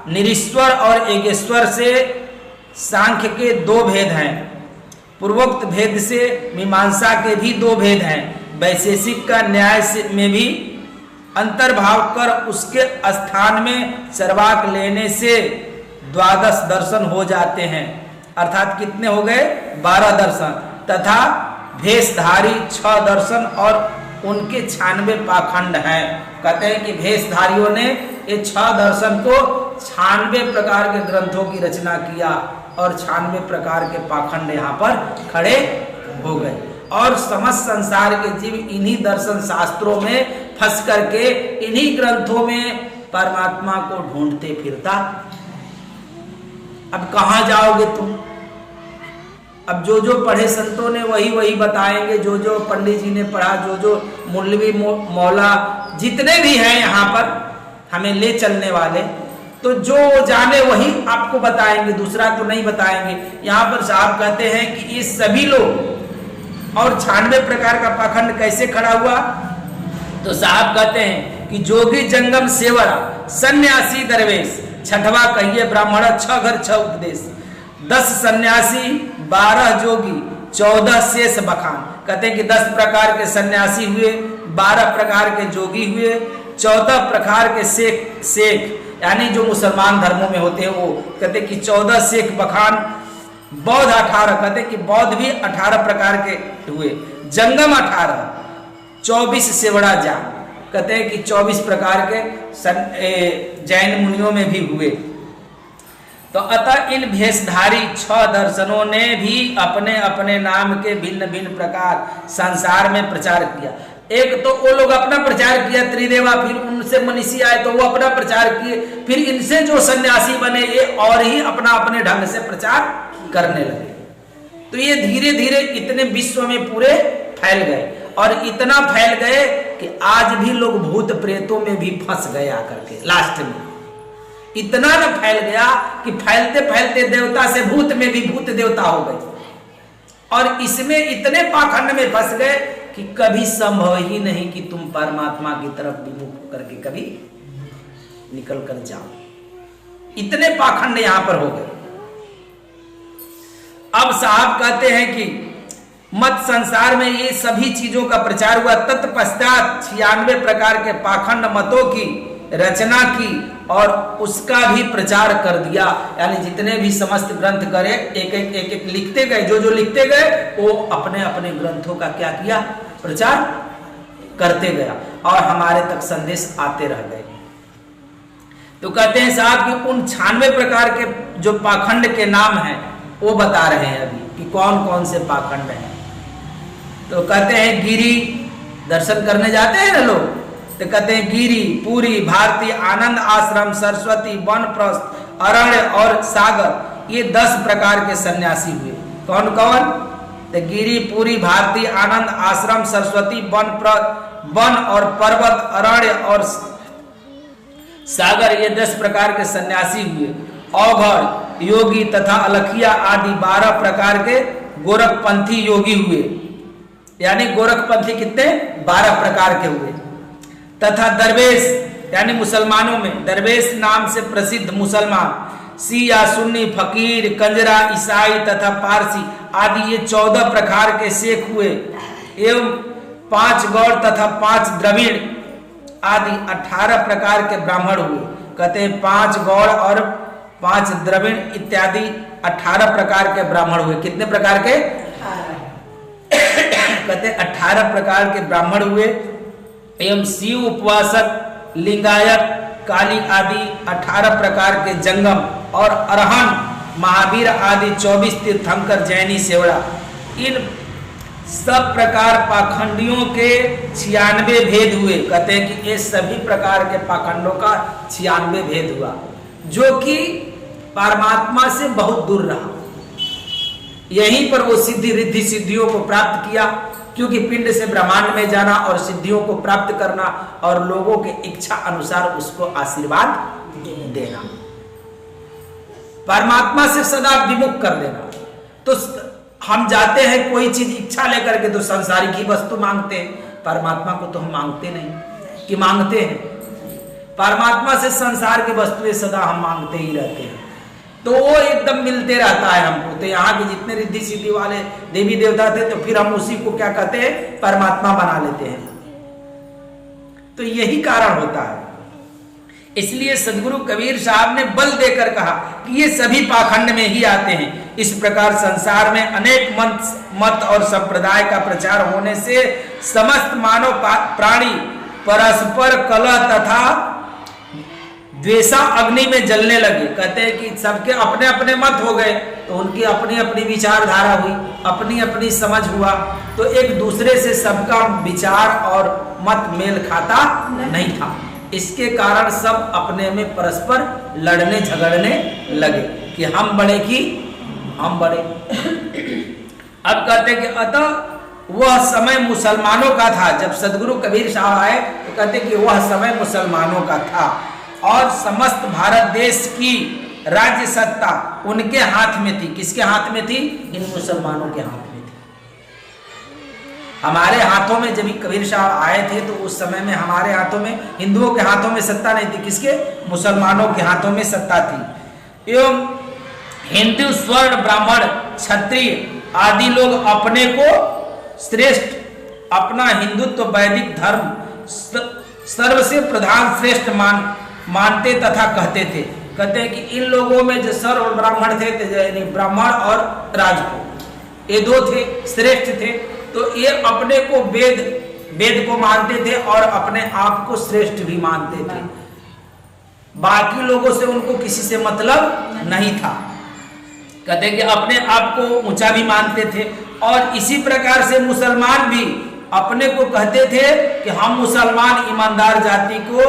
निरीश्वर और एगेश्वर से सांख्य के 2 भेद हैं। पूर्वोक्त भेद से मीमांसा के भी 2 भेद हैं। वैशेषिक का न्याय में भी अंतर्भाव कर उसके स्थान में चरवाक लेने से 12 दर्शन हो जाते हैं। अर्थात कितने हो गए? 12 दर्शन तथा भेषधारी 6 दर्शन और उनके 96 पाखंड हैं। कहते हैं कि भेषधारियों ने ये 6 दर्शन को 96 प्रकार के ग्रंथों की रचना किया और 96 प्रकार के पाखंड यहाँ पर खड़े हो गए और समस्त संसार के जीव इन्हीं दर्शन शास्त्रों में फंस करके इन्हीं ग्रंथों में परमात्मा को ढूंढते फिरता। अब कहाँ जाओगे तुम? अब जो जो पढ़े संतों ने वही वही बताएंगे, जो जो पंडित जी ने पढ़ा, जो जो मौलवी मौला जितने भी हैं यहाँ पर हमें ले चलने वाले, तो जो जाने वही आपको बताएंगे, दूसरा तो नहीं बताएंगे। यहाँ पर साहब कहते हैं कि ये सभी लोग और 96 प्रकार का पाखंड कैसे खड़ा हुआ? तो साहब कहते हैं कि जोगी जंगम सेवरा, सन्यासी दरवेश, 6वां कहिए ब्राह्मण, 6 घर 6 उपदेश, 10 सन्यासी 12 जोगी 14 शेष बखान। कहते हैं कि 10 प्रकार के सन्यासी हुए, 12 प्रकार के जोगी हुए, 14 प्रकार के शेख यानी जो मुसलमान धर्मों में होते हैं वो। कहते हैं कि 14 शेख बखान, बौद्ध 18, कहते हैं कि बौद्ध भी 18 प्रकार के हुए, जंगम 18, 24 सेवड़ा जान। कहते हैं कि 24 प्रकार के जैन मुनियों में भी हुए। तो अतः इन भेषधारी 6 दर्शनों ने भी अपने अपने नाम के भिन्न भिन्न प्रकार संसार में प्रचार किया। एक तो वो लोग अपना प्रचार किया त्रिदेवा, फिर उनसे मनीषी आए तो वो अपना प्रचार किए, फिर इनसे जो सन्यासी बने ये और ही अपना अपने ढंग से प्रचार करने लगे। तो ये धीरे धीरे इतने विश्व में पूरे फैल गए और इतना फैल गए कि आज भी लोग भूत प्रेतों में भी फंस गए आकर के। लास्ट में इतना न फैल गया कि फैलते फैलते देवता से भूत में भी भूत देवता हो गए और इसमें इतने पाखंड में फंस गए कि कभी संभव ही नहीं कि तुम परमात्मा की तरफ विमुख करके कभी निकल कर जाओ। इतने पाखंड यहां पर हो गए। अब साहब कहते हैं कि मत संसार में ये सभी चीजों का प्रचार हुआ। तत्पश्चात 96 प्रकार के पाखंड मतों की रचना की और उसका भी प्रचार कर दिया। यानी जितने भी समस्त ग्रंथ करे एक एक लिखते गए, जो जो लिखते गए वो अपने अपने ग्रंथों का क्या किया? प्रचार करते गया और हमारे तक संदेश आते रह गए। तो कहते हैं साहब कि उन 96 प्रकार के जो पाखंड के नाम हैं वो बता रहे हैं अभी कि कौन कौन से पाखंड हैं। तो कहते हैं गिरी दर्शन करने जाते हैं ना लोग, तो कहते हैं गिरी, पूरी, भारती, आनंद आश्रम, सरस्वती, वनप्रस्थ, अरण्य और सागर, ये 10 प्रकार के सन्यासी हुए। कौन कौन? तो गिरी, पूरी, भारती, आनंद आश्रम, सरस्वती, वन और पर्वत, अरण्य और सागर, ये 10 प्रकार के सन्यासी हुए। औघड़, योगी तथा अलखिया आदि 12 प्रकार के गोरखपंथी योगी हुए। यानी गोरखपंथी कितने? 12 प्रकार के हुए। तथा दरवेश यानी मुसलमानों में दरवेश नाम से प्रसिद्ध मुसलमान, शिया, सुन्नी, फकीर, कंजरा, ईसाई तथा पारसी आदि ये 14 प्रकार के शेख हुए एवं 5 गौड़ तथा 5 द्रविड़ आदि 18 प्रकार के ब्राह्मण हुए। कहते हैं 5 गौड़ और 5 द्रविड़ इत्यादि 18 प्रकार के ब्राह्मण हुए। कितने प्रकार के? कहते 18 प्रकार के ब्राह्मण हुए एवं शिव उपवासक, लिंगायत, काली आदि 18 प्रकार के जंगम और अरहन, महावीर आदि 24 तीर्थंकर, जैनी, सेवड़ा, इन सब प्रकार पाखंडियों के 96 भेद हुए। कहते हैं कि ये सभी प्रकार के पाखंडों का 96 भेद हुआ, जो कि परमात्मा से बहुत दूर रहा। यहीं पर वो सिद्धि रिद्धि सिद्धियों को प्राप्त किया, क्योंकि पिंड से ब्रह्मांड में जाना और सिद्धियों को प्राप्त करना और लोगों के इच्छा अनुसार उसको आशीर्वाद देना, परमात्मा से सदा विमुख कर देना। तो हम जाते हैं कोई चीज इच्छा लेकर के, तो संसारिक ही वस्तु मांगते हैं, परमात्मा को तो हम मांगते नहीं कि मांगते हैं। परमात्मा से संसार की वस्तुएं सदा हम मांगते ही रहते हैं, तो वो एकदम मिलते रहता है हमको। तो यहाँ के जितने रिद्धि सिद्धि वाले देवी देवता थे, तो फिर हम उसी को क्या कहते हैं, परमात्मा बना लेते हैं। तो यही कारण होता है। इसलिए सदगुरु कबीर साहब ने बल देकर कहा कि ये सभी पाखंड में ही आते हैं। इस प्रकार संसार में अनेक मत और संप्रदाय का प्रचार होने से समस्त मानव प्राणी परस्पर कलह तथा द्वेषा अग्नि में जलने लगे। कहते हैं कि सबके अपने अपने मत हो गए, तो उनकी अपनी अपनी विचारधारा हुई, अपनी अपनी समझ हुआ, तो एक दूसरे से सबका विचार और मत मेल खाता नहीं था। इसके कारण सब अपने में परस्पर लड़ने झगड़ने लगे कि हम बड़े कि हम बड़े। अब कहते कि अतः वह समय मुसलमानों का था। जब सदगुरु कबीर साहब आए तो कहते कि वह समय मुसलमानों का था और समस्त भारत देश की राज्य सत्ता उनके हाथ में थी। किसके हाथ में थी? इन मुसलमानों के हाथ में थी। हमारे हाथों में जब कबीर साहब आए थे तो उस समय में हमारे हाथों में, हिंदुओं के हाथों में सत्ता नहीं थी। किसके? मुसलमानों के हाथों में सत्ता थी। एवं हिंदू, स्वर्ण, ब्राह्मण, क्षत्रिय आदि लोग अपने को श्रेष्ठ, अपना हिंदुत्व वैदिक धर्म सर्व से प्रधान श्रेष्ठ मानते तथा कहते थे। कहते हैं कि इन लोगों में जो सर्व और ब्राह्मण थे, यानी ब्राह्मण और राजपूत, ये दो थे, श्रेष्ठ थे। तो ये अपने को वेद को मानते थे और अपने आप को श्रेष्ठ भी मानते थे। बाकी लोगों से उनको किसी से मतलब नहीं था। कहते हैं कि अपने आप को ऊंचा भी मानते थे। और इसी प्रकार से मुसलमान भी अपने को कहते थे कि हम मुसलमान ईमानदार जाति को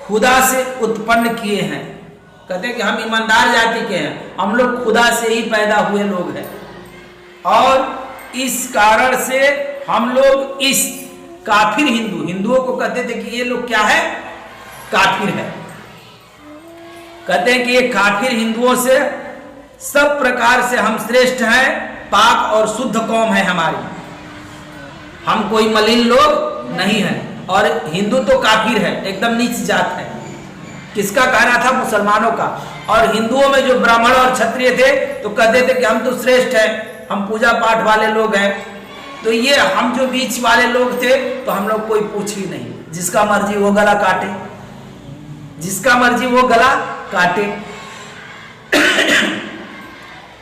खुदा से उत्पन्न किए हैं। कहते हैं कि हम ईमानदार जाति के हैं, हम लोग खुदा से ही पैदा हुए लोग हैं। और इस कारण से हम लोग इस काफिर हिंदुओं को कहते थे कि ये लोग क्या है? काफिर है। कहते हैं कि ये काफिर हिंदुओं से सब प्रकार से हम श्रेष्ठ हैं, पाक और शुद्ध कौम है हमारी, हम कोई मलिन लोग नहीं हैं। और हिंदू तो काफिर है, एकदम नीच जात है। किसका कहना था? मुसलमानों का। और हिंदुओं में जो ब्राह्मण और क्षत्रिय थे तो कहते थे कि हम तो श्रेष्ठ हैं, हम पूजा पाठ वाले लोग हैं। तो ये हम जो बीच वाले लोग थे तो हम लोग कोई पूछ ही नहीं, जिसका मर्जी वो गला काटे, जिसका मर्जी वो गला काटे।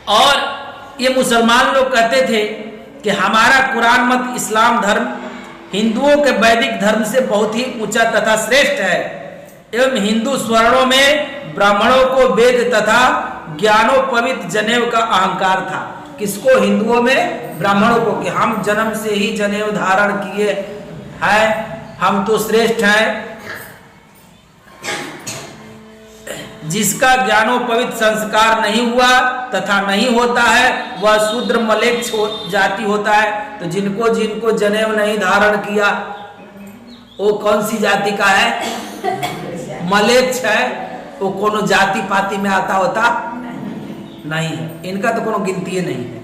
और ये मुसलमान लोग कहते थे कि हमारा कुरान मत इस्लाम धर्म हिंदुओं के वैदिक धर्म से बहुत ही ऊंचा तथा श्रेष्ठ है। एवं हिंदू स्वर्णों में ब्राह्मणों को वेद तथा ज्ञानोपवित जनेऊ का अहंकार था। किसको? हिंदुओं में ब्राह्मणों को, कि हम जन्म से ही जनेऊ धारण किए हैं, हम तो श्रेष्ठ हैं। जिसका ज्ञानोपवित संस्कार नहीं हुआ तथा नहीं होता है वह शूद्र मलेच्छ जाति होता है। तो जिनको जनेऊ नहीं धारण किया वो कौन सी जाति का है? मलेच्छ है। वो कोनो जाति पाति में आता होता नहीं है, इनका तो कोनो गिनती नहीं है।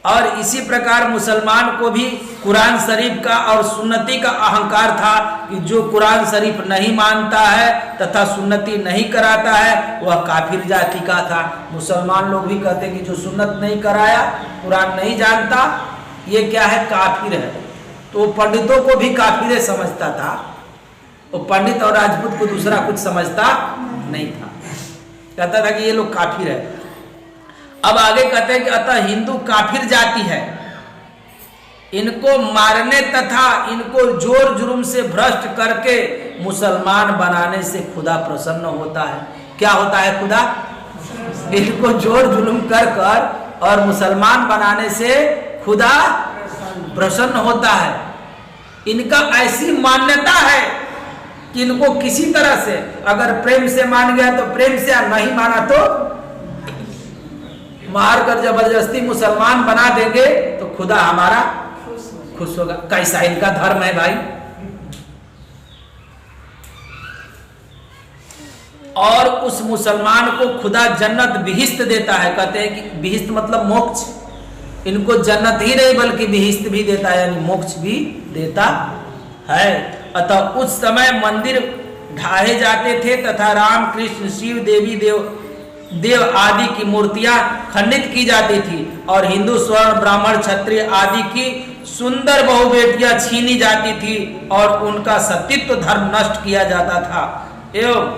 और इसी प्रकार मुसलमान को भी कुरान शरीफ का और सुन्नती का अहंकार था कि जो कुरान शरीफ नहीं मानता है तथा सुन्नती नहीं कराता है वह काफिर जाति का था। मुसलमान लोग भी कहते हैं कि जो सुन्नत नहीं कराया, कुरान नहीं जानता, ये क्या है? काफिर है। तो पंडितों को भी काफिर समझता था। वो पंडित और राजपूत को दूसरा कुछ समझता नहीं था, कहता था कि ये लोग काफिर है। अब आगे कहते हैं कि अतः हिंदू काफिर जाति है। इनको मारने तथा इनको जोर जुर्म से भ्रष्ट करके मुसलमान बनाने से खुदा प्रसन्न होता है। क्या होता है? खुदा इनको जोर जुल्म कर कर और मुसलमान बनाने से खुदा प्रसन्न होता है। इनका ऐसी मान्यता है कि इनको किसी तरह से अगर प्रेम से मान गया तो प्रेम से, और नहीं माना तो मार कर जबरदस्ती मुसलमान बना देंगे तो खुदा हमारा खुश होगा। कैसा इनका धर्म है भाई। और उस मुसलमान को खुदा जन्नत बिहिश्त देता है। कहते हैं कि बिहिश्त मतलब मोक्ष। इनको जन्नत ही नहीं बल्कि बिहिश्त भी देता है, यानी मोक्ष भी देता है। अतः उस समय मंदिर ढाए जाते थे तथा राम कृष्ण शिव देवी देव आदि की मूर्तियां खंडित की जाती थी और हिंदू स्वर्ण ब्राह्मण क्षत्रिय आदि की सुंदर बहु बेटियां छीनी जाती थी और उनका सतीत्व धर्म नष्ट किया जाता था। एवं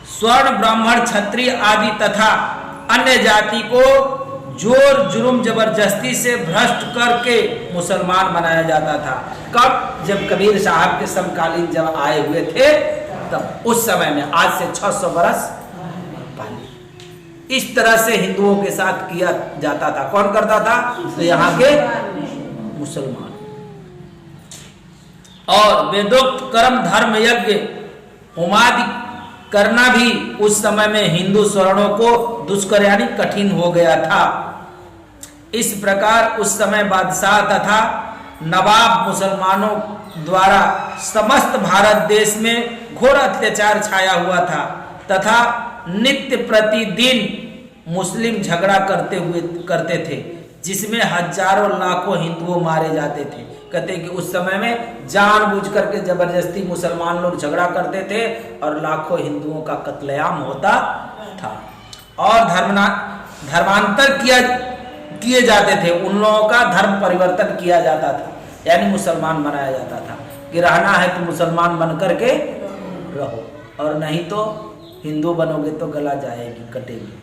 स्वर्ण ब्राह्मण क्षत्रिय आदि तथा अन्य जाति को जोर जुर्म जबरदस्ती से भ्रष्ट करके मुसलमान बनाया जाता था। कब? जब कबीर साहब के समकालीन जब आए हुए थे तब, उस समय में, आज से 600 बरस पहले। इस तरह से हिंदुओं के साथ किया जाता था। कौन करता था? तो यहाँ के मुसलमान। और वेदोक्त कर्म धर्म यज्ञ होमादि करना भी उस समय में हिंदू स्वर्णों को दुष्कर यानी कठिन हो गया था। इस प्रकार उस समय बादशाह तथा नवाब मुसलमानों द्वारा समस्त भारत देश में घोर अत्याचार छाया हुआ था तथा नित्य प्रतिदिन मुस्लिम झगड़ा करते थे, जिसमें हजारों लाखों हिंदुओं मारे जाते थे। कहते कि उस समय में जानबूझ करके जबरदस्ती मुसलमान लोग झगड़ा करते थे और लाखों हिंदुओं का कत्लेआम होता था और धर्मांतर किए जाते थे। उन लोगों का धर्म परिवर्तन किया जाता था, यानी मुसलमान बनाया जाता था कि रहना है तो मुसलमान बन करके रहो और नहीं तो हिंदू बनोगे तो गला जाएगी, कटेगी।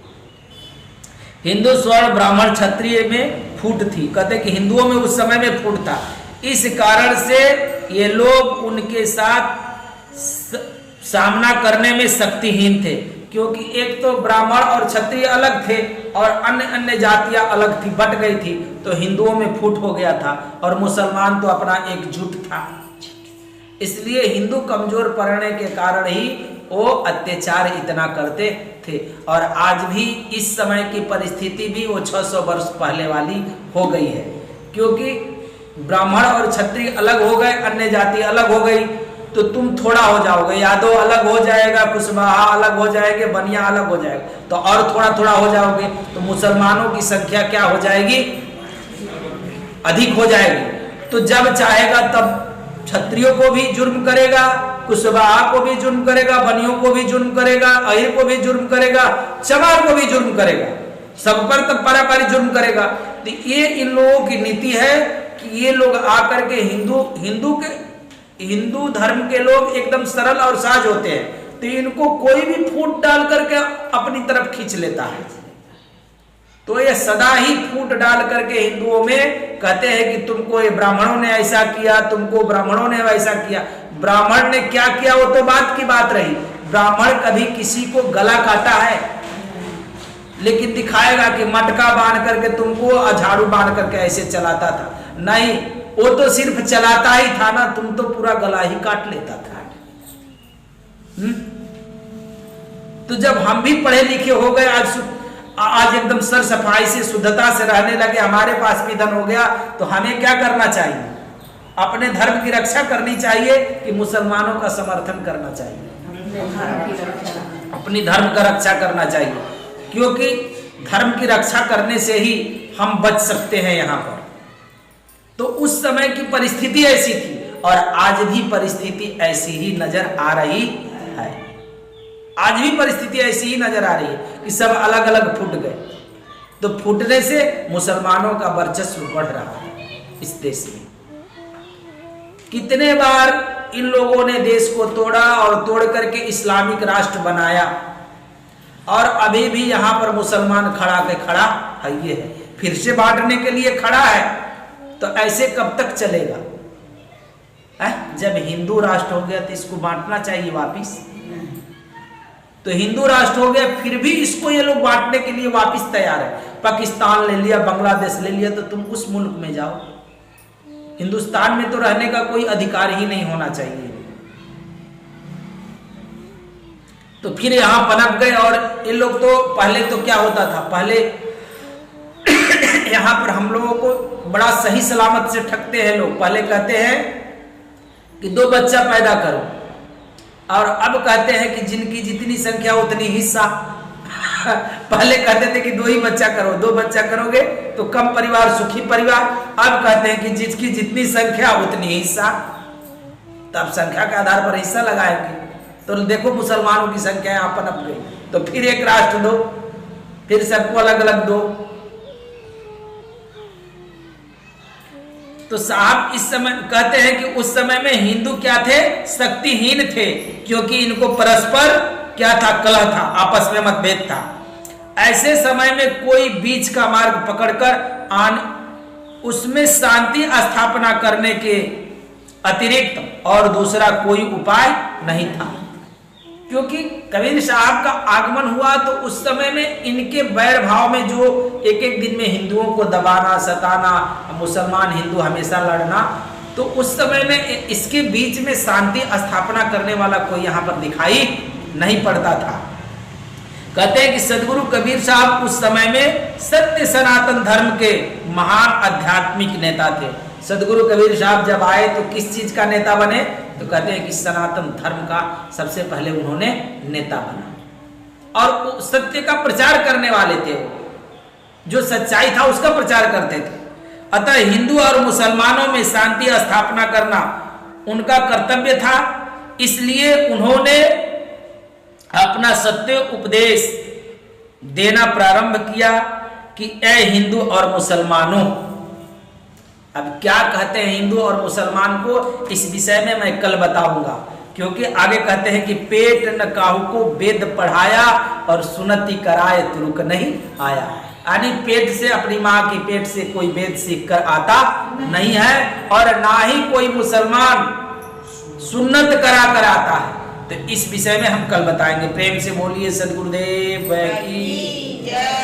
हिंदू स्वर्ण ब्राह्मण क्षत्रिय में फूट थी। कहते कि हिंदुओं में उस समय में फूट था। इस कारण से ये लोग उनके साथ सामना करने में शक्तिहीन थे, क्योंकि एक तो ब्राह्मण और क्षत्रिय अलग थे और अन्य अन्य जातियां अलग थी, बट गई थी। तो हिंदुओं में फूट हो गया था और मुसलमान तो अपना एकजुट था। इसलिए हिंदू कमजोर पड़ने के कारण ही वो अत्याचार इतना करते थे। और आज भी इस समय की परिस्थिति भी वो 600 वर्ष पहले वाली हो गई है, क्योंकि ब्राह्मण और क्षत्रिय अलग हो गए, अन्य जाति अलग हो गई, तो तुम थोड़ा हो जाओगे, यादव अलग हो जाएगा, कुशवाहा अलग हो जाएंगे, बनिया अलग हो जाएगा, तो और थोड़ा थोड़ा हो जाओगे तो मुसलमानों की संख्या क्या हो जाएगी? अधिक हो जाएगी। तो जब चाहेगा तब क्षत्रियों को भी जुर्म करेगा, कुशवाहा को भी जुर्म करेगा, बनियों को भी जुर्म करेगा, अहिर को भी जुर्म करेगा, चमार को भी जुर्म करेगा, सब पर तब पारापारी जुर्म करेगा। तो ये इन लोगों की नीति है कि ये लोग आकर के हिंदू धर्म के लोग एकदम सरल और सहज होते हैं, तो इनको कोई भी फूट डाल करके अपनी तरफ खींच लेता है। तो ये सदा ही फूट डाल करके हिंदुओं में कहते हैं कि तुमको ये ब्राह्मणों ने ऐसा किया, तुमको ब्राह्मणों ने वैसा किया। ब्राह्मण ने क्या किया वो तो बात की बात रही। ब्राह्मण कभी किसी को गला काटा है? लेकिन दिखाएगा कि मटका बांध करके तुमको झाड़ू बांध करके ऐसे चलाता था, नहीं, वो तो सिर्फ चलाता ही था ना, तुम तो पूरा गला ही काट लेता था। तो जब हम भी पढ़े लिखे हो गए, आज एकदम सर सफाई से शुद्धता से रहने लगे, हमारे पास भी धन हो गया, तो हमें क्या करना चाहिए? अपने धर्म की रक्षा करनी चाहिए कि मुसलमानों का समर्थन करना चाहिए? अपनी धर्म का रक्षा करना चाहिए, क्योंकि धर्म की रक्षा करने से ही हम बच सकते हैं यहाँ पर। तो उस समय की परिस्थिति ऐसी थी और आज भी परिस्थिति ऐसी ही नजर आ रही है। आज भी परिस्थिति ऐसी ही नजर आ रही है कि सब अलग अलग फूट गए। तो फूटने से मुसलमानों का वर्चस्व बढ़ रहा है इस देश में। कितने बार इन लोगों ने देश को तोड़ा और तोड़ करके इस्लामिक राष्ट्र बनाया, और अभी भी यहाँ पर मुसलमान खड़ा है, ये है, फिर से बांटने के लिए खड़ा है। तो ऐसे कब तक चलेगा? जब हिंदू राष्ट्र हो गया तो इसको बांटना चाहिए वापिस। तो हिंदू राष्ट्र हो गया, फिर भी इसको ये लोग बांटने के लिए वापिस तैयार है। पाकिस्तान ले लिया, बांग्लादेश ले लिया, तो तुम उस मुल्क में जाओ। हिंदुस्तान में तो रहने का कोई अधिकार ही नहीं होना चाहिए। तो फिर यहां पनप गए। और इन लोग तो पहले तो क्या होता था, पहले यहां पर हम लोगों को बड़ा सही सलामत से ठगते हैं लोग। पहले कहते हैं कि 2 बच्चा पैदा करो, और अब कहते हैं कि जिनकी जितनी संख्या उतनी हिस्सा। पहले कहते थे कि 2 ही बच्चा करो, 2 बच्चा करोगे तो कम परिवार सुखी परिवार। अब कहते हैं कि जिसकी जितनी संख्या उतनी हिस्सा। तब संख्या के आधार पर हिस्सा लगाएंगे। तो देखो मुसलमानों की संख्या यहाँ पनप गई, तो फिर एक राष्ट्र दो, फिर सबको अलग अलग दो। तो साहब इस समय कहते हैं कि उस समय में हिंदू क्या थे? शक्तिहीन थे, क्योंकि इनको परस्पर क्या था? कलह था, आपस में मतभेद था। ऐसे समय में कोई बीच का मार्ग पकड़कर उसमें शांति स्थापना करने के अतिरिक्त और दूसरा कोई उपाय नहीं था। क्योंकि कबीर साहब का आगमन हुआ तो उस समय में इनके बैर भाव में जो एक एक दिन में हिंदुओं को दबाना, सताना, मुसलमान हिंदू हमेशा लड़ना, तो उस समय में इसके बीच में शांति स्थापना करने वाला कोई यहाँ पर दिखाई नहीं पड़ता था। कहते हैं कि सदगुरु कबीर साहब उस समय में सत्य सनातन धर्म के महान आध्यात्मिक नेता थे। सदगुरु कबीर साहब जब आए तो किस चीज का नेता बने? तो कहते हैं कि सनातन धर्म का सबसे पहले उन्होंने नेता बना, और सत्य का प्रचार करने वाले थे। वो जो सच्चाई था उसका प्रचार करते थे। अतः हिंदू और मुसलमानों में शांति स्थापना करना उनका कर्तव्य था। इसलिए उन्होंने अपना सत्य उपदेश देना प्रारंभ किया कि ए हिंदू और मुसलमानों। अब क्या कहते हैं हिंदू और मुसलमान को, इस विषय में मैं कल बताऊंगा। क्योंकि आगे कहते हैं कि पेट न काहू को वेद पढ़ाया और सुनती कराए तुरुक नहीं आया। यानी पेट से, अपनी माँ के पेट से कोई वेद सीख कर आता नहीं है, और ना ही कोई मुसलमान सुन्नत करा कर आता है। तो इस विषय में हम कल बताएंगे। प्रेम से बोलिए सदगुरुदेव की जय।